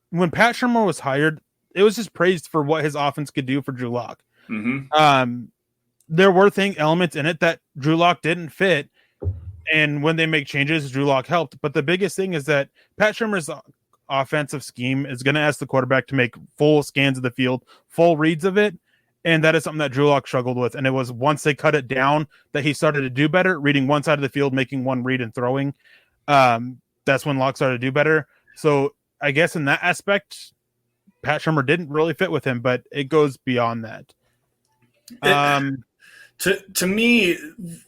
when Pat Shermer was hired, it was just praised for what his offense could do for Drew Lock. Mm-hmm. There were elements in it that Drew Lock didn't fit, and when they make changes, Drew Lock helped. But the biggest thing is that Pat Shermer's offensive scheme is going to ask the quarterback to make full scans of the field, full reads of it. And that is something that Drew Lock struggled with. And it was once they cut it down that he started to do better, reading one side of the field, making one read and throwing. That's when Lock started to do better. So I guess in that aspect, Pat Shermer didn't really fit with him, but it goes beyond that. To me,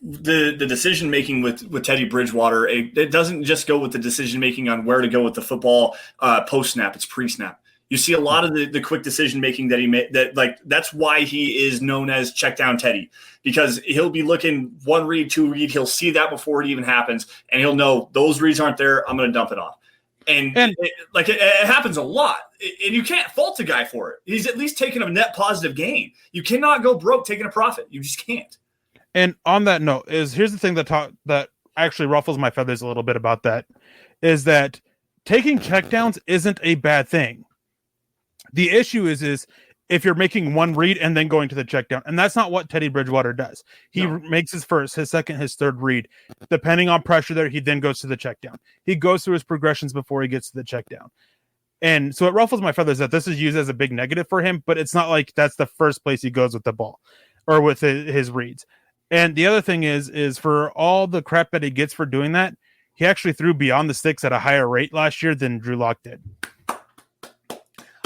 the decision making with Teddy Bridgewater, it doesn't just go with the decision making on where to go with the football post snap. It's pre snap. You see a lot of the quick decision making that he made. That's why he is known as check down Teddy, because he'll be looking 1 read, 2 read. He'll see that before it even happens, and he'll know those reads aren't there. I'm going to dump it off. And it happens a lot, and you can't fault a guy for it. He's at least taking a net positive gain. You cannot go broke taking a profit. You just can't. And on that note, here's the thing that actually ruffles my feathers a little bit about that, is that taking checkdowns isn't a bad thing. The issue is if you're making 1 read and then going to the check down, and that's not what Teddy Bridgewater does. He makes his first, his second, his third read. Depending on pressure there, he then goes to the check down. He goes through his progressions before he gets to the check down. And so it ruffles my feathers that this is used as a big negative for him, but it's not like that's the first place he goes with the ball or with his reads. And the other thing is for all the crap that he gets for doing that, he actually threw beyond the sticks at a higher rate last year than Drew Lock did.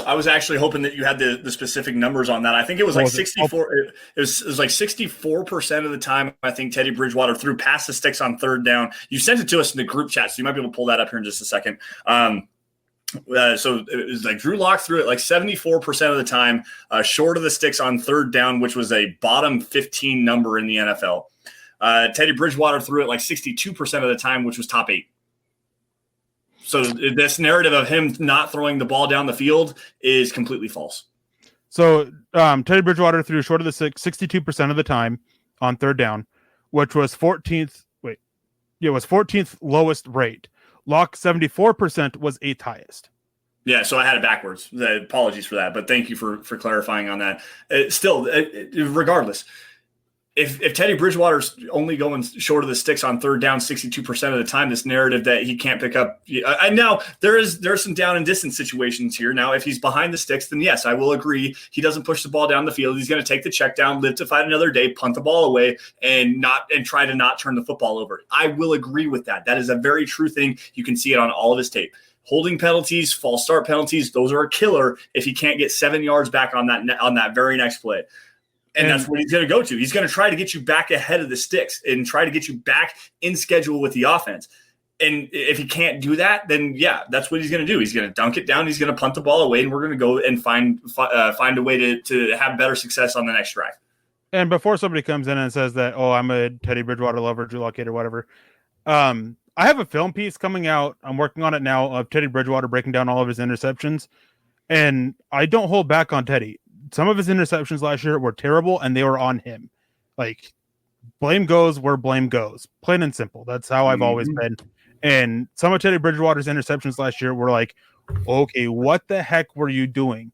I was actually hoping that you had the specific numbers on that. I think it was like 64. It was like 64% of the time, I think Teddy Bridgewater threw past the sticks on third down. You sent it to us in the group chat, so you might be able to pull that up here in just a second. So it was like Drew Lock threw it like 74% of the time, short of the sticks on third down, which was a bottom 15 number in the NFL. Teddy Bridgewater threw it like 62% of the time, which was top 8. So this narrative of him not throwing the ball down the field is completely false. So Teddy Bridgewater threw short of the 62% of the time on third down, which was 14th. It was 14th lowest rate. Lock 74% was 8th highest. Yeah, so I had it backwards. Apologies for that, but thank you for clarifying on that. Regardless, if Teddy Bridgewater's only going short of the sticks on third down 62% of the time, this narrative that he can't pick up, and now there's some down and distance situations here. Now, if he's behind the sticks, then yes, I will agree. He doesn't push the ball down the field. He's going to take the check down, live to fight another day, punt the ball away, and try to not turn the football over. I will agree with that. That is a very true thing. You can see it on all of his tape. Holding penalties, false start penalties, those are a killer if he can't get 7 yards back on that very next play. And that's what he's going to go to. He's going to try to get you back ahead of the sticks and try to get you back in schedule with the offense. And if he can't do that, then, yeah, that's what he's going to do. He's going to dunk it down. He's going to punt the ball away, and we're going to go and find a way to have better success on the next drive. And before somebody comes in and says that, I'm a Teddy Bridgewater lover, Drew Lock hater, whatever, I have a film piece coming out. I'm working on it now of Teddy Bridgewater breaking down all of his interceptions. And I don't hold back on Teddy. Some of his interceptions last year were terrible, and they were on him. Like, blame goes where blame goes. Plain and simple. That's how I've always been. And some of Teddy Bridgewater's interceptions last year were like, okay, what the heck were you doing?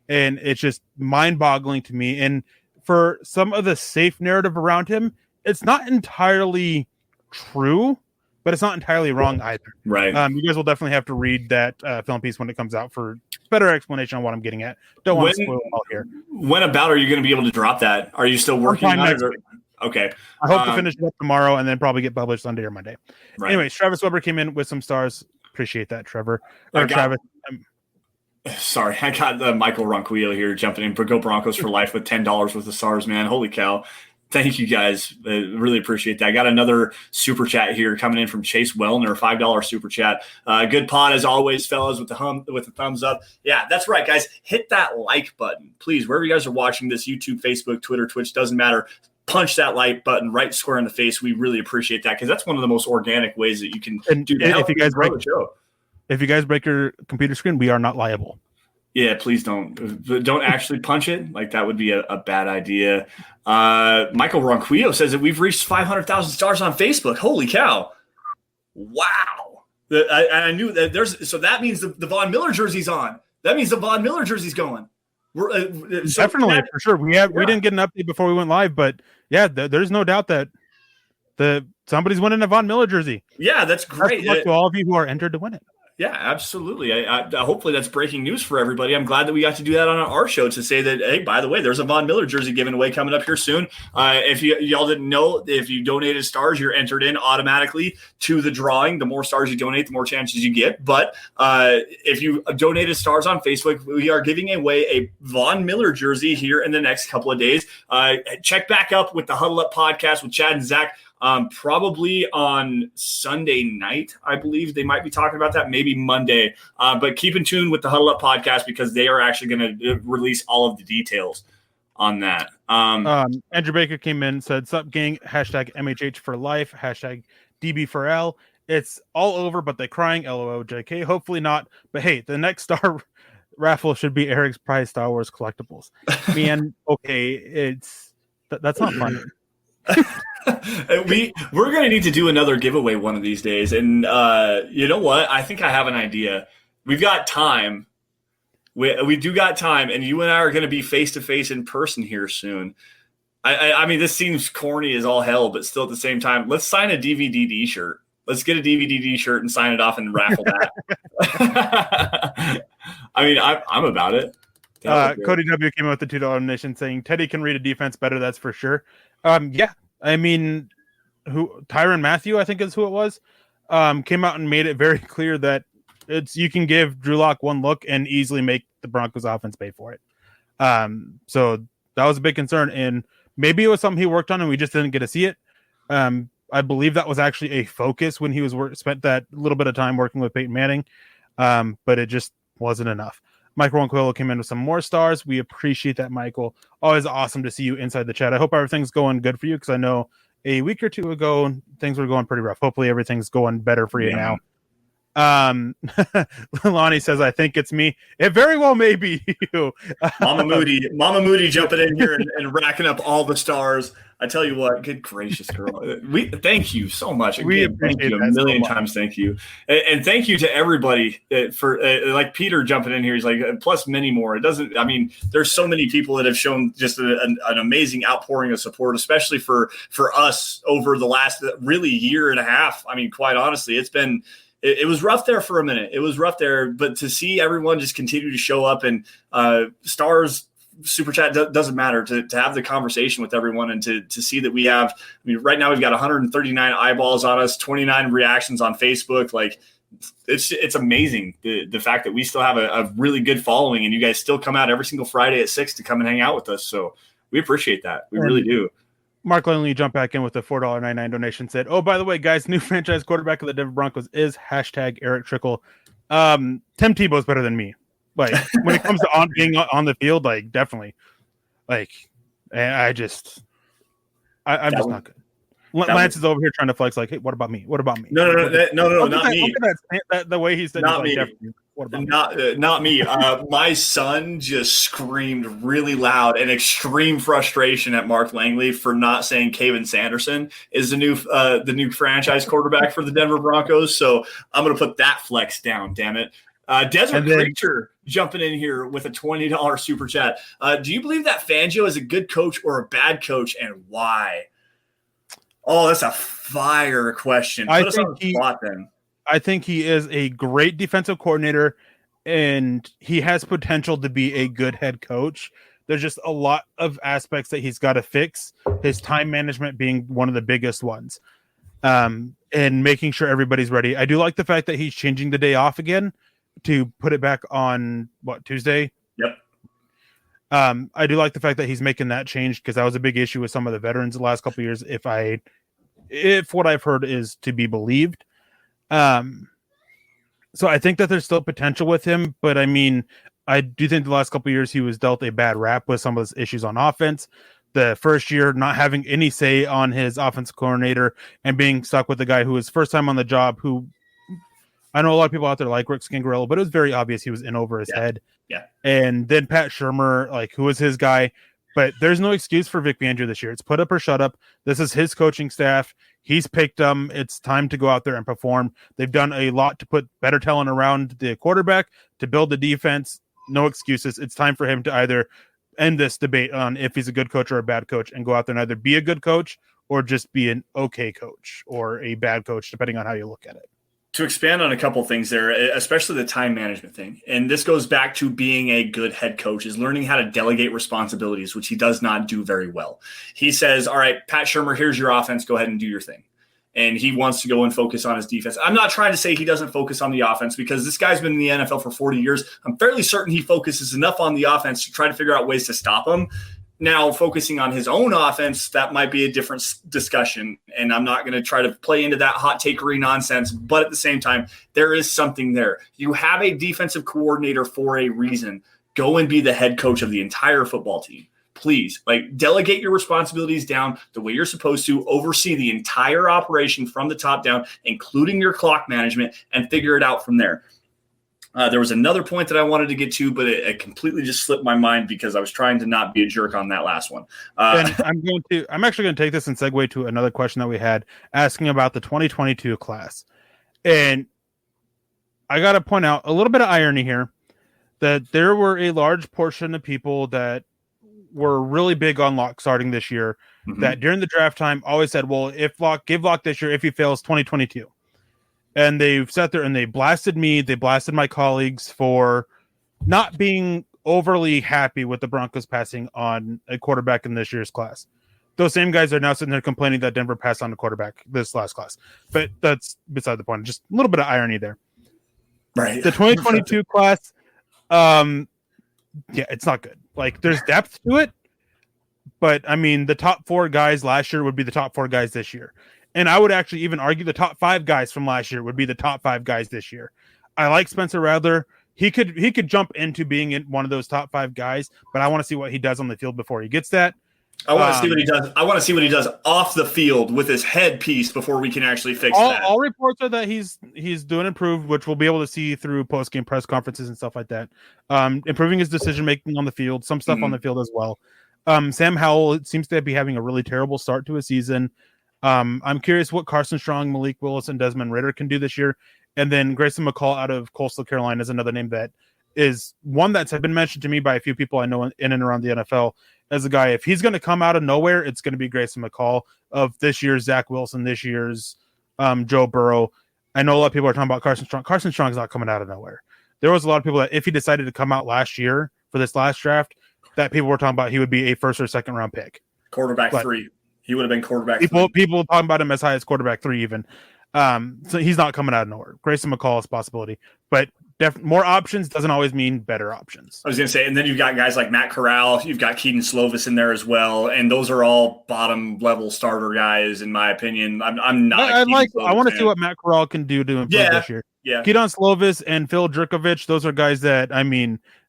And it's just mind-boggling to me. And for some of the safe narrative around him, it's not entirely true, but it's not entirely wrong either. Right. You guys will definitely have to read that film piece when it comes out for better explanation on what I'm getting at. Don't want to spoil it all here. When about are you going to be able to drop that? Are you still working on it? Okay. I hope to finish it up tomorrow and then probably get published Sunday or Monday. Right. Anyways, Travis Weber came in with some stars. Appreciate that, Trevor. Travis. Sorry, I got the Michael Ronquillo here jumping in. Go Broncos for life with $10 worth of stars, man. Holy cow. Thank you, guys. Really appreciate that. I got another super chat here coming in from Chase Wellner, $5 super chat. Good pod as always, fellas, with the thumbs up. Yeah, that's right, guys. Hit that like button, please. Wherever you guys are watching this, YouTube, Facebook, Twitter, Twitch, doesn't matter. Punch that like button right square in the face. We really appreciate that because that's one of the most organic ways that you can do that. If you guys break your computer screen, we are not liable. Yeah, please don't actually punch it. Like, that would be a bad idea. Michael Ronquillo says that we've reached 500,000 stars on Facebook. Holy cow. Wow. I knew that so that means the Von Miller jersey's on. That means the Von Miller jersey's going. Definitely, for sure. We didn't get an update before we went live, but yeah, there's no doubt that somebody's winning a Von Miller jersey. Yeah, that's great. Good luck to all of you who are entered to win it. Yeah, absolutely. Hopefully that's breaking news for everybody. I'm glad that we got to do that on our show to say that, hey, by the way, there's a Von Miller jersey given away coming up here soon. If y'all didn't know, if you donated stars, you're entered in automatically to the drawing. The more stars you donate, the more chances you get. But if you donated stars on Facebook, we are giving away a Von Miller jersey here in the next couple of days. Check back up with the Huddle Up podcast with Chad and Zach. Probably on Sunday night, I believe they might be talking about that, maybe Monday. But keep in tune with the Huddle Up podcast because they are actually going to release all of the details on that. Andrew Baker came in and said, "Sup, gang, hashtag MHH for life, hashtag DB for L. It's all over, but they're crying, LOL, JK. Hopefully not. But hey, the next star raffle should be Erick's prize Star Wars collectibles." Man, okay, that's not funny. We're going to need to do another giveaway one of these days. And you know what? I think I have an idea. We've got time. We do got time. And you and I are going to be face-to-face in person here soon. I mean, this seems corny as all hell, but still at the same time, let's sign a DVDD shirt. Let's get a DVDD shirt and sign it off and raffle that. I mean, I'm about it. Cody W came out with the $2 donation saying Teddy can read a defense better. That's for sure. Yeah, I mean, Tyrann Mathieu, I think is who it was, came out and made it very clear that you can give Drew Lock one look and easily make the Broncos offense pay for it. So that was a big concern, and maybe it was something he worked on and we just didn't get to see it. I believe that was actually a focus when he spent that little bit of time working with Peyton Manning, but it just wasn't enough. Michael Ronquillo came in with some more stars. We appreciate that, Michael. Always awesome to see you inside the chat. I hope everything's going good for you because I know a week or two ago things were going pretty rough. Hopefully everything's going better for you now. Lonnie says, I think it's me. It very well may be you. Mama Moody jumping in here and racking up all the stars. I tell you what, good gracious, girl. We thank you so much. Again, thank you a million times. Thank you. And thank you to everybody for like Peter jumping in here. He's like, plus many more. It doesn't, I mean, there's so many people that have shown just an amazing outpouring of support, especially for us over the last really year and a half. I mean, quite honestly, it was rough there for a minute. It was rough there, but to see everyone just continue to show up and stars, super chat doesn't matter, to have the conversation with everyone and to see that we have, I mean, right now we've got 139 eyeballs on us, 29 reactions on Facebook. Like it's amazing the fact that we still have a really good following and you guys still come out every single Friday at 6 to come and hang out with us. So we appreciate that. We really do. Mark Langley jumped back in with a $4.99 donation, said, oh, by the way, guys, new franchise quarterback of the Denver Broncos is #Erick Trickel. Tim Tebow's better than me. Like when it comes to being on the field, like definitely, like, and I'm just not good. Lance is over here trying to flex, like, hey, what about me? What about me? No, not me. The way he said, not me. What about not me. My son just screamed really loud in extreme frustration at Mark Langley for not saying Kevin Sanderson is the new franchise quarterback for the Denver Broncos. So I'm going to put that flex down. Damn it. Desert Creature jumping in here with a $20 super chat. Do you believe that Fangio is a good coach or a bad coach, and why? Oh, that's a fire question. Put us on the spot then. I think he is a great defensive coordinator, and he has potential to be a good head coach. There's just a lot of aspects that he's got to fix, his time management being one of the biggest ones, and making sure everybody's ready. I do like the fact that he's changing the day off again to put it back on, Tuesday? Yep. I do like the fact that he's making that change because that was a big issue with some of the veterans the last couple of years, if what I've heard is to be believed. So I think that there's still potential with him, but I mean, I do think the last couple of years he was dealt a bad rap with some of his issues on offense. The first year not having any say on his offensive coordinator and being stuck with the guy who was first time on the job, who I know a lot of people out there like Rick Scangarello, but it was very obvious he was in over his head. Yeah. And then Pat Shurmur, who was his guy. But there's no excuse for Vic Fangio this year. It's put up or shut up. This is his coaching staff. He's picked them. It's time to go out there and perform. They've done a lot to put better talent around the quarterback, to build the defense. No excuses. It's time for him to either end this debate on if he's a good coach or a bad coach and go out there and either be a good coach or just be an okay coach or a bad coach, depending on how you look at it. To expand on a couple of things there, especially the time management thing, and this goes back to being a good head coach, is learning how to delegate responsibilities, which he does not do very well. He says, all right, Pat Shurmur, here's your offense. Go ahead and do your thing. And he wants to go and focus on his defense. I'm not trying to say he doesn't focus on the offense because this guy's been in the NFL for 40 years. I'm fairly certain he focuses enough on the offense to try to figure out ways to stop him. Now, focusing on his own offense, that might be a different discussion, and I'm not going to try to play into that hot takery nonsense, but at the same time, there is something there. You have a defensive coordinator for a reason. Go and be the head coach of the entire football team. Please, delegate your responsibilities down the way you're supposed to, oversee the entire operation from the top down, including your clock management, and figure it out from there. There was another point that I wanted to get to, but it completely just slipped my mind because I was trying to not be a jerk on that last one. And I'm actually going to take this and segue to another question that we had asking about the 2022 class. And I got to point out a little bit of irony here that there were a large portion of people that were really big on Locke starting this year, that during the draft time always said, well, give Locke this year, if he fails 2022. And they've sat there and they blasted me. They blasted my colleagues for not being overly happy with the Broncos passing on a quarterback in this year's class. Those same guys are now sitting there complaining that Denver passed on a quarterback this last class. But that's beside the point. Just a little bit of irony there. Right. The 2022 class, it's not good. There's depth to it. But, I mean, the top 4 guys last year would be the top 4 guys this year. And I would actually even argue the top 5 guys from last year would be the top 5 guys this year. I like Spencer Rattler. He could jump into being in one of those top 5 guys, but I want to see what he does on the field before he gets that. I want to see what he does. I want to see what he does off the field with his headpiece before we can actually fix that. All reports are that he's doing improved, which we'll be able to see through post-game press conferences and stuff like that. Improving his decision-making on the field, some stuff on the field as well. Sam Howell seems to be having a really terrible start to a season. I'm curious what Carson Strong, Malik Willis, and Desmond Ridder can do this year. And then Grayson McCall out of Coastal Carolina is another name that is one that's been mentioned to me by a few people I know in and around the NFL as a guy. If he's going to come out of nowhere, it's going to be Grayson McCall of this year's Zach Wilson, this year's Joe Burrow. I know a lot of people are talking about Carson Strong. Carson Strong's not coming out of nowhere. There was a lot of people that if he decided to come out last year for this last draft, that people were talking about he would be a first or second round pick. Quarterback 3. He would have been quarterback people, 3. People talking about him as high as quarterback 3 even. So he's not coming out of nowhere. Grayson McCall is a possibility. But more options doesn't always mean better options. I was going to say, and then you've got guys like Matt Corral. You've got Keaton Slovis in there as well. And those are all bottom-level starter guys, in my opinion. I'm not I want to see what Matt Corral can do to improve this year. Yeah. Keaton Slovis and Phil Drickovich, those are guys that,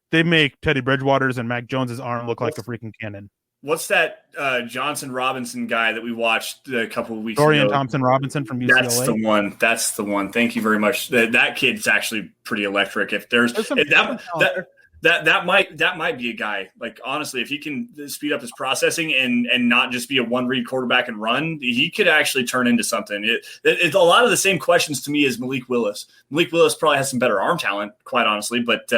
they make Teddy Bridgewater's and Mac Jones's arm look like a freaking cannon. What's that Johnson Robinson guy that we watched a couple of weeks Dorian ago? Thompson Robinson from UCLA. That's the one. Thank you very much. That kid's actually pretty electric. If that might be a guy. Like, honestly, if he can speed up his processing and not just be a one-read quarterback and run, he could actually turn into something. It's a lot of the same questions to me as Malik Willis. Malik Willis probably has some better arm talent, quite honestly, but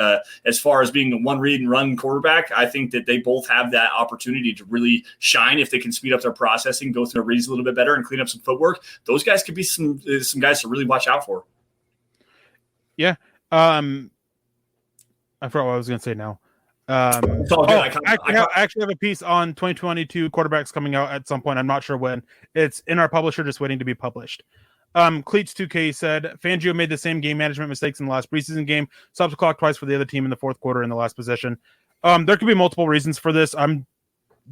as far as being a one-read and run quarterback, I think that they both have that opportunity to really shine if they can speed up their processing, go through the reads a little bit better, and clean up some footwork. Those guys could be some guys to really watch out for. Yeah. I forgot what I was going to say now. It's all good. I actually have a piece on 2022 quarterbacks coming out at some point. I'm not sure when. It's in our publisher, just waiting to be published. Cleats 2K said, Fangio made the same game management mistakes in the last preseason game. Stopped the clock twice for the other team in the fourth quarter in the last possession. There could be multiple reasons for this.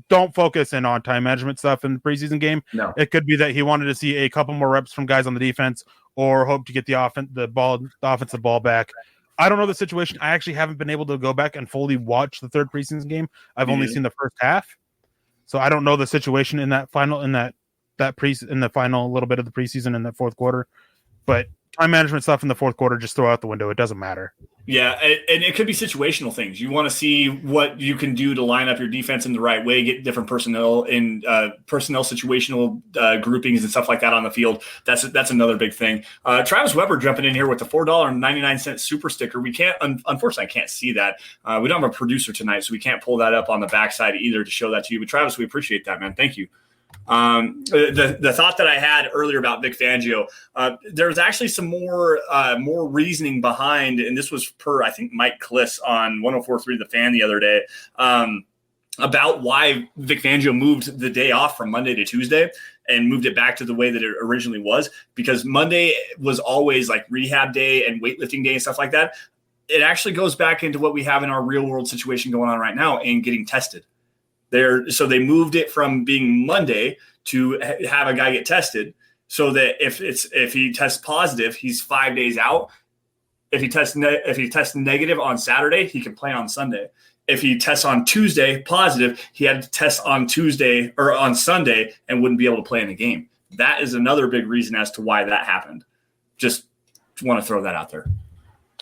Don't focus in on time management stuff in the preseason game. No. It could be that he wanted to see a couple more reps from guys on the defense or hope to get the offensive ball back. I don't know the situation. I actually haven't been able to go back and fully watch the third preseason game. I've only seen the first half, so I don't know the situation in that final in the final little bit of the preseason in the fourth quarter. But time management stuff in the fourth quarter, just throw out the window. It doesn't matter. Yeah, and it could be situational things. You want to see what you can do to line up your defense in the right way, get different personnel in personnel situational groupings and stuff like that on the field. That's another big thing. Travis Weber jumping in here with the $4.99 super sticker. We can't, unfortunately, I can't see that. We don't have a producer tonight, so we can't pull that up on the backside either to show that to you. But Travis, we appreciate that, man. Thank you. The thought that I had earlier about Vic Fangio, there's actually some more reasoning behind, and this was per, I think, Mike Kliss on 104.3 The Fan the other day, about why Vic Fangio moved the day off from Monday to Tuesday and moved it back to the way that it originally was, because Monday was always like rehab day and weightlifting day and stuff like that. It actually goes back into what we have in our real world situation going on right now and getting tested. So they moved it from being Monday to have a guy get tested, so that if he tests positive, he's 5 days out. If he tests negative on Saturday, he can play on Sunday. If he tests on Tuesday positive, he had to test on Tuesday or on Sunday and wouldn't be able to play in the game. That is another big reason as to why that happened. Just want to throw that out there.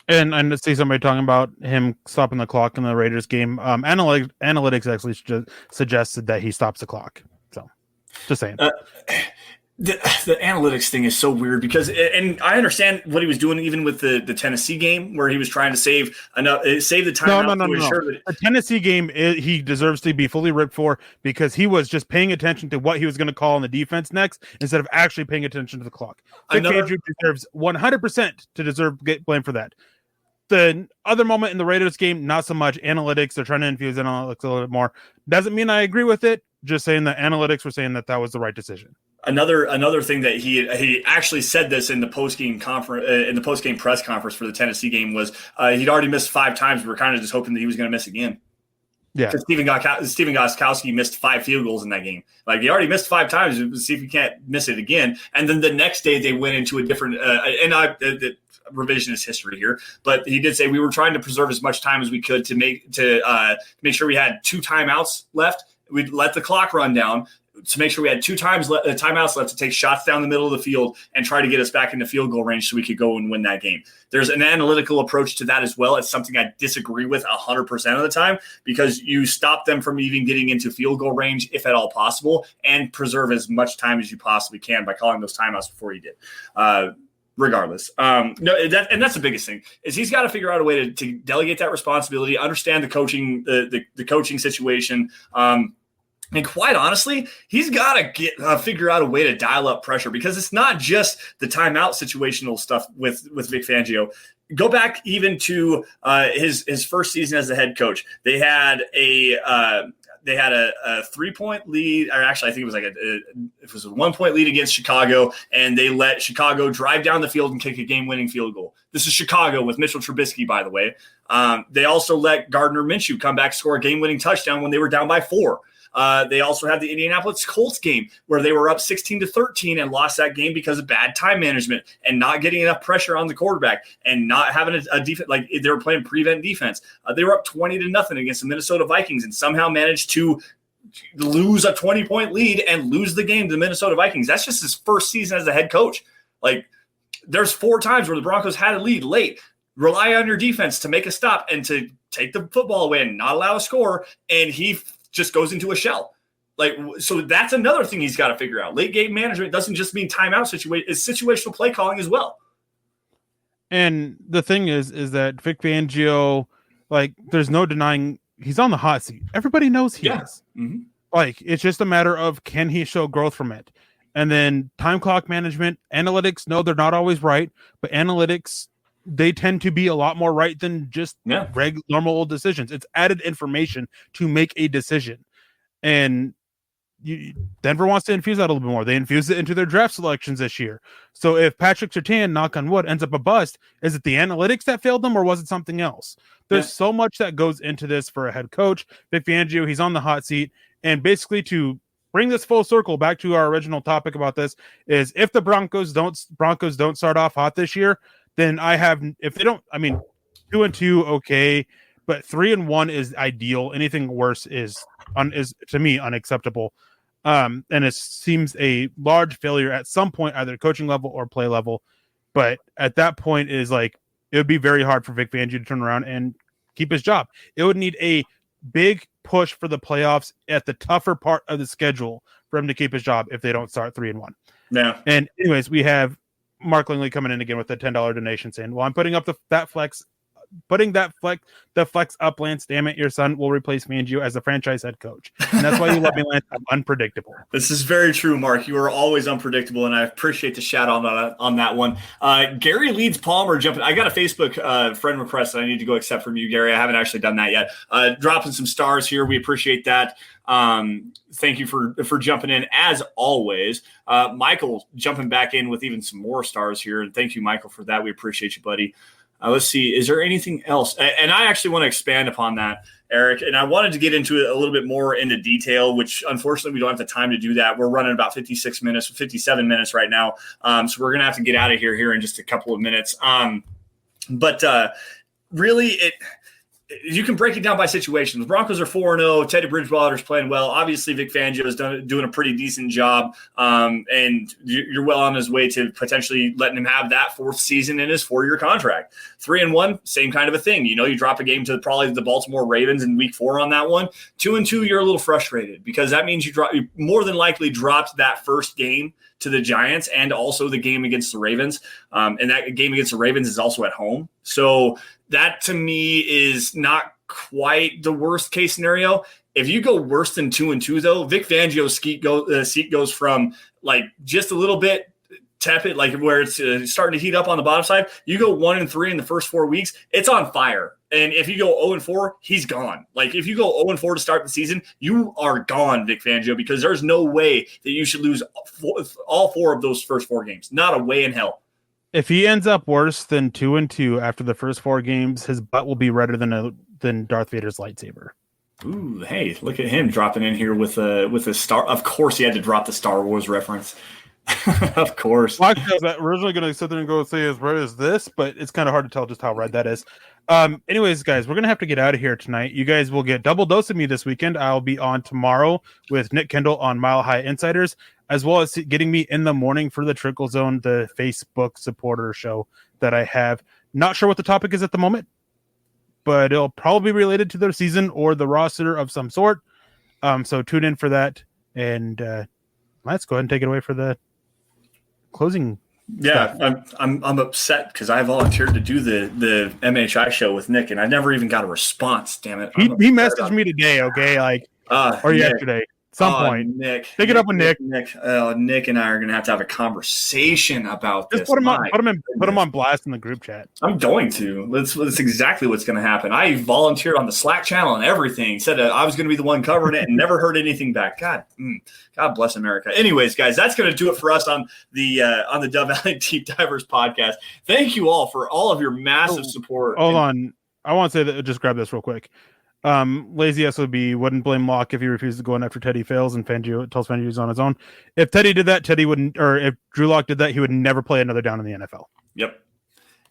And I see somebody talking about him stopping the clock in the Raiders game. Analytics actually suggested that he stops the clock. So, just saying. The analytics thing is so weird because, and I understand what he was doing even with the Tennessee game where he was trying to save the time. No. The Tennessee game, he deserves to be fully ripped for because he was just paying attention to what he was going to call on the defense next instead of actually paying attention to the clock. Vic Fangio deserves 100% to get blamed for that. The other moment in the Raiders game, not so much. Analytics, they're trying to infuse analytics a little bit more. Doesn't mean I agree with it. Just saying that analytics were saying that was the right decision. Another thing that he actually said this in the postgame conference, in the postgame press conference for the Tennessee game was he'd already missed 5 times. We were kind of just hoping that he was going to miss again. Yeah, because Stephen Gostkowski missed 5 field goals in that game. Like, he already missed 5 times. Let's see if he can't miss it again. And then the next day they went into a different revisionist history here, but he did say we were trying to preserve as much time as we could to make sure we had 2 timeouts left We'd let the clock run down to make sure we had timeouts left to take shots down the middle of the field and try to get us back into field goal range so we could go and win that game. There's an analytical approach to that as well. It's something I disagree with 100% of the time, because you stop them from even getting into field goal range, if at all possible, and preserve as much time as you possibly can by calling those timeouts before you did. Regardless. That's the biggest thing, is he's got to figure out a way to delegate that responsibility, understand the coaching, the coaching situation. And quite honestly, he's got to figure out a way to dial up pressure, because it's not just the timeout situational stuff with Vic Fangio. Go back even to his first season as the head coach. They had a 3-point lead, or actually I think it was a 1-point lead against Chicago, and they let Chicago drive down the field and kick a game-winning field goal. This is Chicago with Mitchell Trubisky, by the way. They also let Gardner Minshew come back, score a game-winning touchdown when they were down by 4. They also had the Indianapolis Colts game where they were up 16-13 and lost that game because of bad time management and not getting enough pressure on the quarterback and not having a defense. Like, they were playing prevent defense. They were up 20-0 against the Minnesota Vikings and somehow managed to lose a 20-point lead and lose the game to the Minnesota Vikings. That's just his first season as a head coach. Like, there's 4 times where the Broncos had a lead late. Rely on your defense to make a stop and to take the football away and not allow a score, and he just goes into a shell. Like, so that's another thing he's got to figure out. Late game management doesn't just mean timeout situation; it's situational play calling as well. And the thing is that Vic Fangio, like, there's no denying he's on the hot seat. Everybody knows he is. Mm-hmm. Like, it's just a matter of, can he show growth from it? And then time clock management, analytics, no, they're not always right, but analytics, they tend to be a lot more right than just normal old decisions. It's added information to make a decision. And Denver wants to infuse that a little bit more. They infused it into their draft selections this year. So if Patrick Surtain, knock on wood, ends up a bust, is it the analytics that failed them, or was it something else? There's so much that goes into this for a head coach. Vic Fangio, he's on the hot seat. And basically, to bring this full circle back to our original topic about this, is if the Broncos don't start off hot this year, then if they don't, 2-2, okay, but 3-1 is ideal. Anything worse is to me unacceptable. And it seems a large failure at some point, either coaching level or play level. But at that point is like, it would be very hard for Vic Fangio to turn around and keep his job. It would need a big push for the playoffs at the tougher part of the schedule for him to keep his job if they don't start 3-1. Yeah. And anyways, we have Mark Langley coming in again with a $10 donation saying, well, I'm putting up the flex up, Lance. Damn it, your son will replace Fangio as the franchise head coach. And that's why you love me, Lance. I'm unpredictable. This is very true, Mark. You are always unpredictable, and I appreciate the shout out on that one. Gary Leeds Palmer jumping. I got a Facebook friend request that I need to go accept from you, Gary. I haven't actually done that yet. Dropping some stars here. We appreciate that. Thank you for jumping in as always. Michael jumping back in with even some more stars here. And thank you, Michael, for that. We appreciate you, buddy. Let's see. Is there anything else? And I actually want to expand upon that, Eric. And I wanted to get into it a little bit more into detail, which unfortunately we don't have the time to do that. We're running about 57 minutes right now. So we're going to have to get out of here in just a couple of minutes. But really, you can break it down by situation. The Broncos are 4-0. Teddy Bridgewater's playing well. Obviously, Vic Fangio is doing a pretty decent job, and you're well on his way to potentially letting him have that 4th season in his 4-year contract. 3-1, same kind of a thing. You drop a game to probably the Baltimore Ravens in Week 4 on that one. 2-2, you're a little frustrated because that means you more than likely dropped that first game to the Giants and also the game against the Ravens. And that game against the Ravens is also at home. So that to me is not quite the worst case scenario. If you go worse than 2-2, though, Vic Fangio's seat goes from like just a little bit tepid, like where it's starting to heat up on the bottom side. You go 1-3 in the first 4 weeks, it's on fire. And if you go 0-4, he's gone. Like if you go 0-4 to start the season, you are gone, Vic Fangio, because there's no way that you should lose all 4 of those first 4 games. Not a way in hell. If he ends up worse than 2-2 after the first 4 games, his butt will be redder than Darth Vader's lightsaber. Ooh, hey, look at him dropping in here with a star. Of course, he had to drop the Star Wars reference. Of course. Well, actually, I was originally going to sit there and go say as red as this, but it's kind of hard to tell just how red that is. Anyways, guys, we're going to have to get out of here tonight. You guys will get double dose of me this weekend. I'll be on tomorrow with Nick Kendall on Mile High Insiders, as well as getting me in the morning for the Trickel Zone, the Facebook supporter show that I have. Not sure what the topic is at the moment, but it'll probably be related to their season or the roster of some sort. So tune in for that. And let's go ahead and take it away for the closing. Yeah, I'm upset because I volunteered to do the MHI show with Nick, and I never even got a response. Damn it! He messaged me today, okay, or Nick, yesterday. Some point. Nick, pick it up with Nick. Nick and I are going to have a conversation about this. Put him on blast in the group chat. I'm going to. That's exactly what's going to happen. I volunteered on the Slack channel and everything. Said I was going to be the one covering it, and never heard anything back. God bless America. Anyways, guys, that's going to do it for us on the Dove Valley Deep Divers podcast. Thank you all for all of your massive support. Hold on, I want to say that. Just grab this real quick. Lazy SOB wouldn't blame Locke if he refused to go in after Teddy fails and Fangio tells Fangio he's on his own. If Teddy did that, Teddy wouldn't, or if Drew Locke did that, he would never play another down in the NFL. Yep.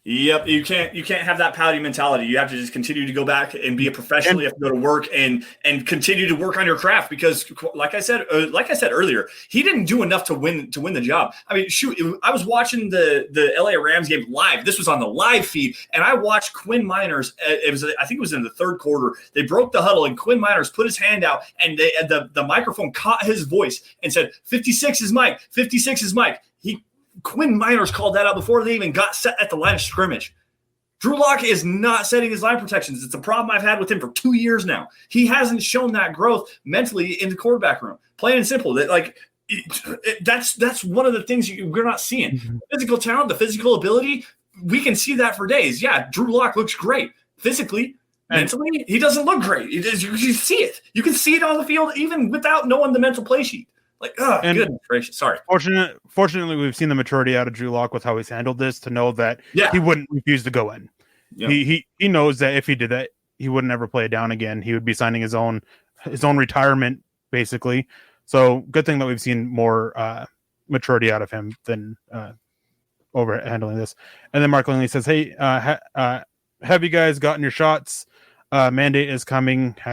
You can't have that pouty mentality. You have to just continue to go back and be a professional. You have to go to work and continue to work on your craft because, like I said earlier, he didn't do enough to win the job. I mean, shoot, I was watching the LA Rams game live. This was on the live feed, and I watched Quinn Miners. I think it was in the third quarter. They broke the huddle, and Quinn Miners put his hand out, and the microphone caught his voice and said, "56 is Mike. 56 is Mike." Quinn Miners called that out before they even got set at the line of scrimmage. Drew Locke is not setting his line protections. It's a problem I've had with him for 2 years now. He hasn't shown that growth mentally in the quarterback room. Plain and simple. That's one of the things we're not seeing. Mm-hmm. Physical talent, the physical ability, we can see that for days. Yeah, Drew Locke looks great. Physically, mentally, he doesn't look great. You see it. You can see it on the field even without knowing the mental play sheet. Goodness gracious. Sorry. Fortunately, we've seen the maturity out of Drew Locke with how he's handled this to know that he wouldn't refuse to go in. Yep. He knows that if he did that, he wouldn't ever play it down again. He would be signing his own retirement, basically. So good thing that we've seen more maturity out of him than over handling this. And then Mark Langley says, "Hey, have you guys gotten your shots? Mandate is coming. #.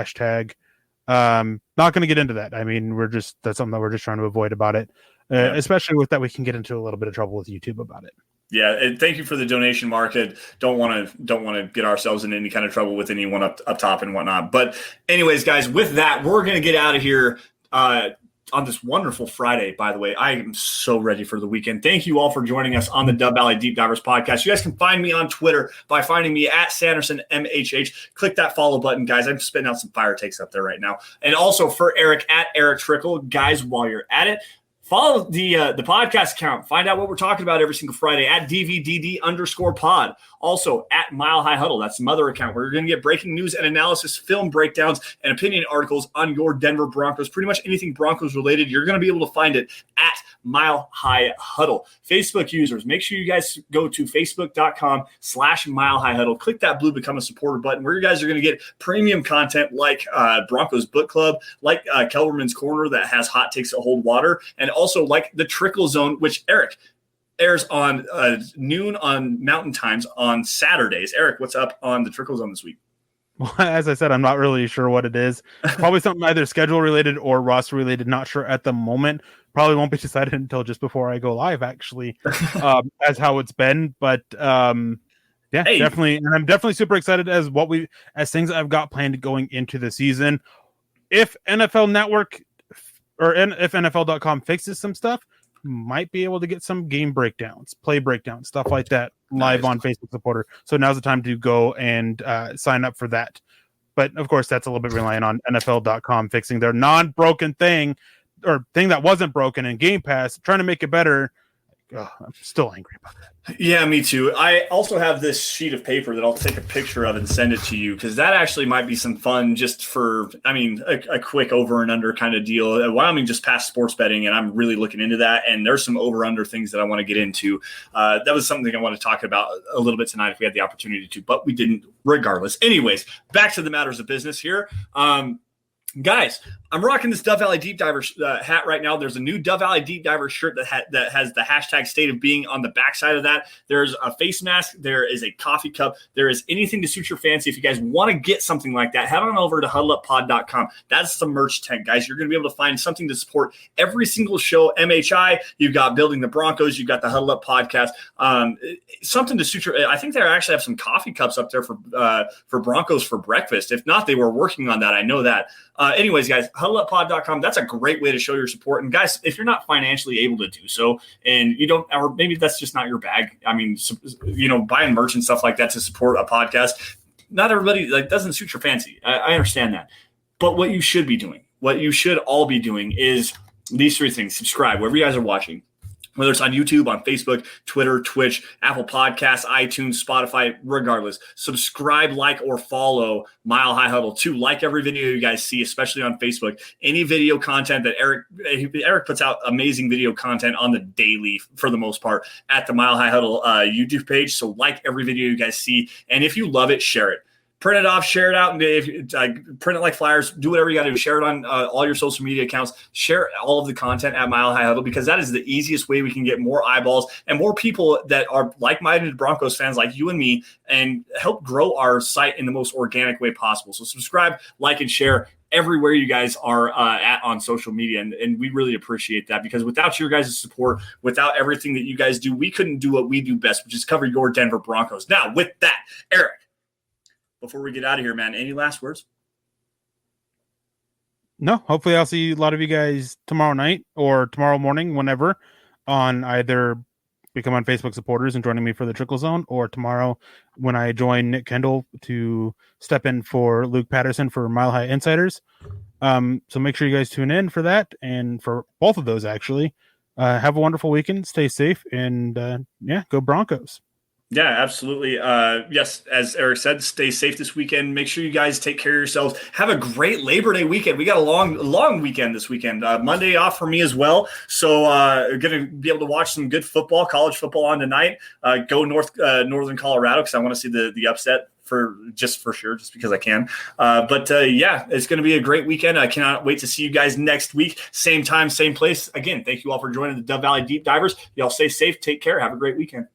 Not going to get into that. I mean, that's something that we're just trying to avoid about it, especially with that we can get into a little bit of trouble with YouTube about it. Yeah, and thank you for the donation, Mark. Don't want to get ourselves in any kind of trouble with anyone up top and whatnot. But anyways, guys, with that, we're going to get out of here on this wonderful Friday, by the way. I am so ready for the weekend. Thank you all for joining us on the Dove Valley Deep Divers podcast. You guys can find me on Twitter by finding me at Sanderson MHH. Click that follow button, guys. I'm spitting out some fire takes up there right now. And also for Erick at Erick Trickel. Guys, while you're at it, follow the podcast account. Find out what we're talking about every single Friday at DVDD_pod. Also at Mile High Huddle. That's the mother account where you're going to get breaking news and analysis, film breakdowns, and opinion articles on your Denver Broncos. Pretty much anything Broncos related, you're going to be able to find it at Mile High Huddle. Facebook users, make sure you guys go to facebook.com/Mile High Huddle. Click that blue Become a Supporter button where you guys are going to get premium content like Broncos Book Club, like Kelberman's Corner that has hot takes that hold water, and also like the Trickel Zone, which Erick airs on noon on Mountain Times on Saturdays. Erick, what's up on the Trickel Zone this week? Well, as I said, I'm not really sure what it is. Probably something either schedule related or roster related. Not sure at the moment. Probably won't be decided until just before I go live, actually, as how it's been. But definitely. And I'm definitely super excited as things that I've got planned going into the season. If NFL Network if NFL.com fixes some stuff, might be able to get some game breakdowns, play breakdowns, stuff like that live on Facebook supporter. So now's the time to go and sign up for that. But of course, that's a little bit relying on NFL.com fixing their non-broken thing or thing that wasn't broken in Game Pass, trying to make it better. I'm still angry about that. Yeah, me too. I also have this sheet of paper that I'll take a picture of and send it to you because that actually might be some fun just for, a quick over and under kind of deal. Wyoming just passed sports betting, and I'm really looking into that. And there's some over under things that I want to get into. That was something I want to talk about a little bit tonight if we had the opportunity to, but we didn't regardless. Anyways, back to the matters of business here. Guys, I'm rocking this Dove Valley Deep Diver hat right now. There's a new Dove Valley Deep Diver shirt that has the hashtag state of being on the backside of that. There's a face mask. There is a coffee cup. There is anything to suit your fancy. If you guys want to get something like that, head on over to huddleuppod.com. That's the merch tent, guys. You're going to be able to find something to support every single show. MHI, you've got Building the Broncos. You've got the Huddle Up podcast. Something to suit your – I think they actually have some coffee cups up there for Broncos for breakfast. If not, they were working on that. I know that. Anyways, guys, huddleuppod.com, that's a great way to show your support. And guys, if you're not financially able to do so, and you don't, or maybe that's just not your bag. I mean, buying merch and stuff like that to support a podcast, not everybody doesn't suit your fancy. I understand that. But what you should be doing, what you should all be doing is these three things. Subscribe wherever you guys are watching. Whether it's on YouTube, on Facebook, Twitter, Twitch, Apple Podcasts, iTunes, Spotify, regardless. Subscribe, like, or follow Mile High Huddle. 2, like every video you guys see, especially on Facebook. Any video content that Erick puts out amazing video content on the daily, for the most part, at the Mile High Huddle YouTube page. So like every video you guys see. And if you love it, share it. Print it off, share it out, and print it like flyers. Do whatever you got to do. Share it on all your social media accounts. Share all of the content at Mile High Huddle, because that is the easiest way we can get more eyeballs and more people that are like-minded Broncos fans like you and me, and help grow our site in the most organic way possible. So subscribe, like, and share everywhere you guys are at on social media. And we really appreciate that, because without your guys' support, without everything that you guys do, we couldn't do what we do best, which is cover your Denver Broncos. Now, with that, Erick, before we get out of here, man, any last words? No, hopefully I'll see a lot of you guys tomorrow night or tomorrow morning, whenever, on either become on Facebook supporters and joining me for the Trickel Zone, or tomorrow when I join Nick Kendall to step in for Luke Patterson for Mile High Insiders. So make sure you guys tune in for that, and for both of those, actually. Have a wonderful weekend. Stay safe, and go Broncos. Yeah, absolutely. Yes, as Erick said, stay safe this weekend. Make sure you guys take care of yourselves. Have a great Labor Day weekend. We got a long weekend this weekend. Monday off for me as well. So going to be able to watch some good football, college football on tonight. Go Northern Colorado, because I want to see the upset for sure, just because I can. It's going to be a great weekend. I cannot wait to see you guys next week. Same time, same place. Again, thank you all for joining the Dove Valley Deep Divers. Y'all stay safe. Take care. Have a great weekend.